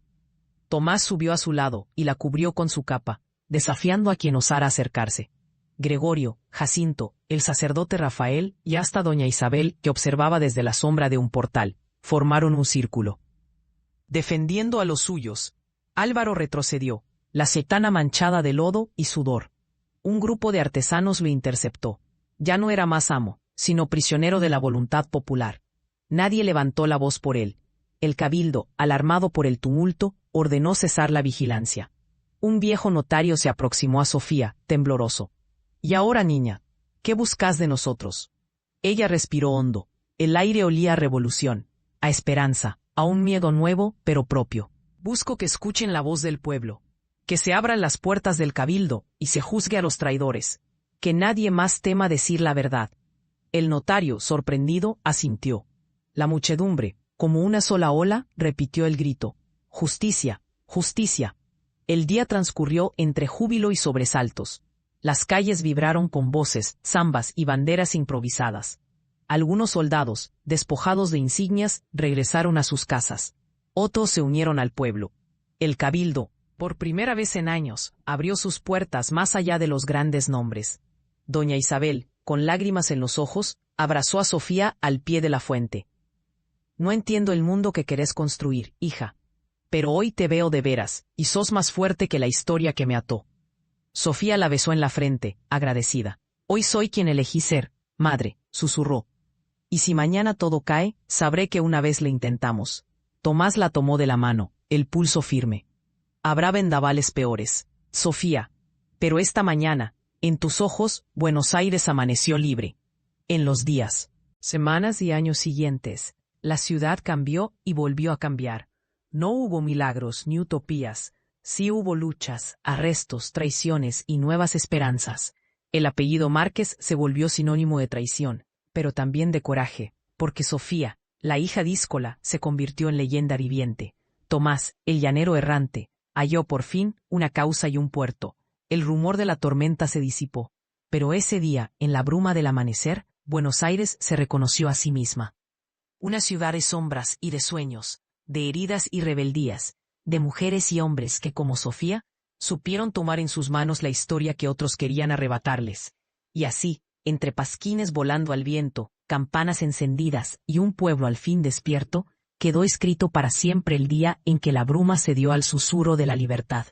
Tomás subió a su lado y la cubrió con su capa, desafiando a quien osara acercarse. Gregorio, Jacinto, el sacerdote Rafael y hasta doña Isabel, que observaba desde la sombra de un portal, formaron un círculo. Defendiendo a los suyos, Álvaro retrocedió, la sotana manchada de lodo y sudor. Un grupo de artesanos lo interceptó. Ya no era más amo, sino prisionero de la voluntad popular. Nadie levantó la voz por él. El cabildo, alarmado por el tumulto, ordenó cesar la vigilancia. Un viejo notario se aproximó a Sofía, tembloroso. «¿Y ahora, niña? ¿Qué buscas de nosotros?» Ella respiró hondo. El aire olía a revolución, a esperanza, a un miedo nuevo, pero propio. «Busco que escuchen la voz del pueblo, que se abran las puertas del cabildo y se juzgue a los traidores, que nadie más tema decir la verdad». El notario, sorprendido, asintió. La muchedumbre, como una sola ola, repitió el grito. «Justicia, justicia». El día transcurrió entre júbilo y sobresaltos. Las calles vibraron con voces, zambas y banderas improvisadas. Algunos soldados, despojados de insignias, regresaron a sus casas. Otros se unieron al pueblo. El cabildo, por primera vez en años, abrió sus puertas más allá de los grandes nombres. Doña Isabel, con lágrimas en los ojos, abrazó a Sofía al pie de la fuente. «No entiendo el mundo que querés construir, hija. Pero hoy te veo de veras, y sos más fuerte que la historia que me ató». Sofía la besó en la frente, agradecida. «Hoy soy quien elegí ser, madre», susurró. «Y si mañana todo cae, sabré que una vez le intentamos». Tomás la tomó de la mano, el pulso firme. «Habrá vendavales peores, Sofía. Pero esta mañana, en tus ojos, Buenos Aires amaneció libre». En los días, semanas y años siguientes, la ciudad cambió y volvió a cambiar. No hubo milagros ni utopías. Sí hubo luchas, arrestos, traiciones y nuevas esperanzas. El apellido Márquez se volvió sinónimo de traición, pero también de coraje, porque Sofía, la hija díscola, se convirtió en leyenda viviente. Tomás, el llanero errante, halló por fin una causa y un puerto. El rumor de la tormenta se disipó. Pero ese día, en la bruma del amanecer, Buenos Aires se reconoció a sí misma. Una ciudad de sombras y de sueños, de heridas y rebeldías, de mujeres y hombres que, como Sofía, supieron tomar en sus manos la historia que otros querían arrebatarles. Y así, entre pasquines volando al viento, campanas encendidas y un pueblo al fin despierto, quedó escrito para siempre el día en que la bruma cedió al susurro de la libertad.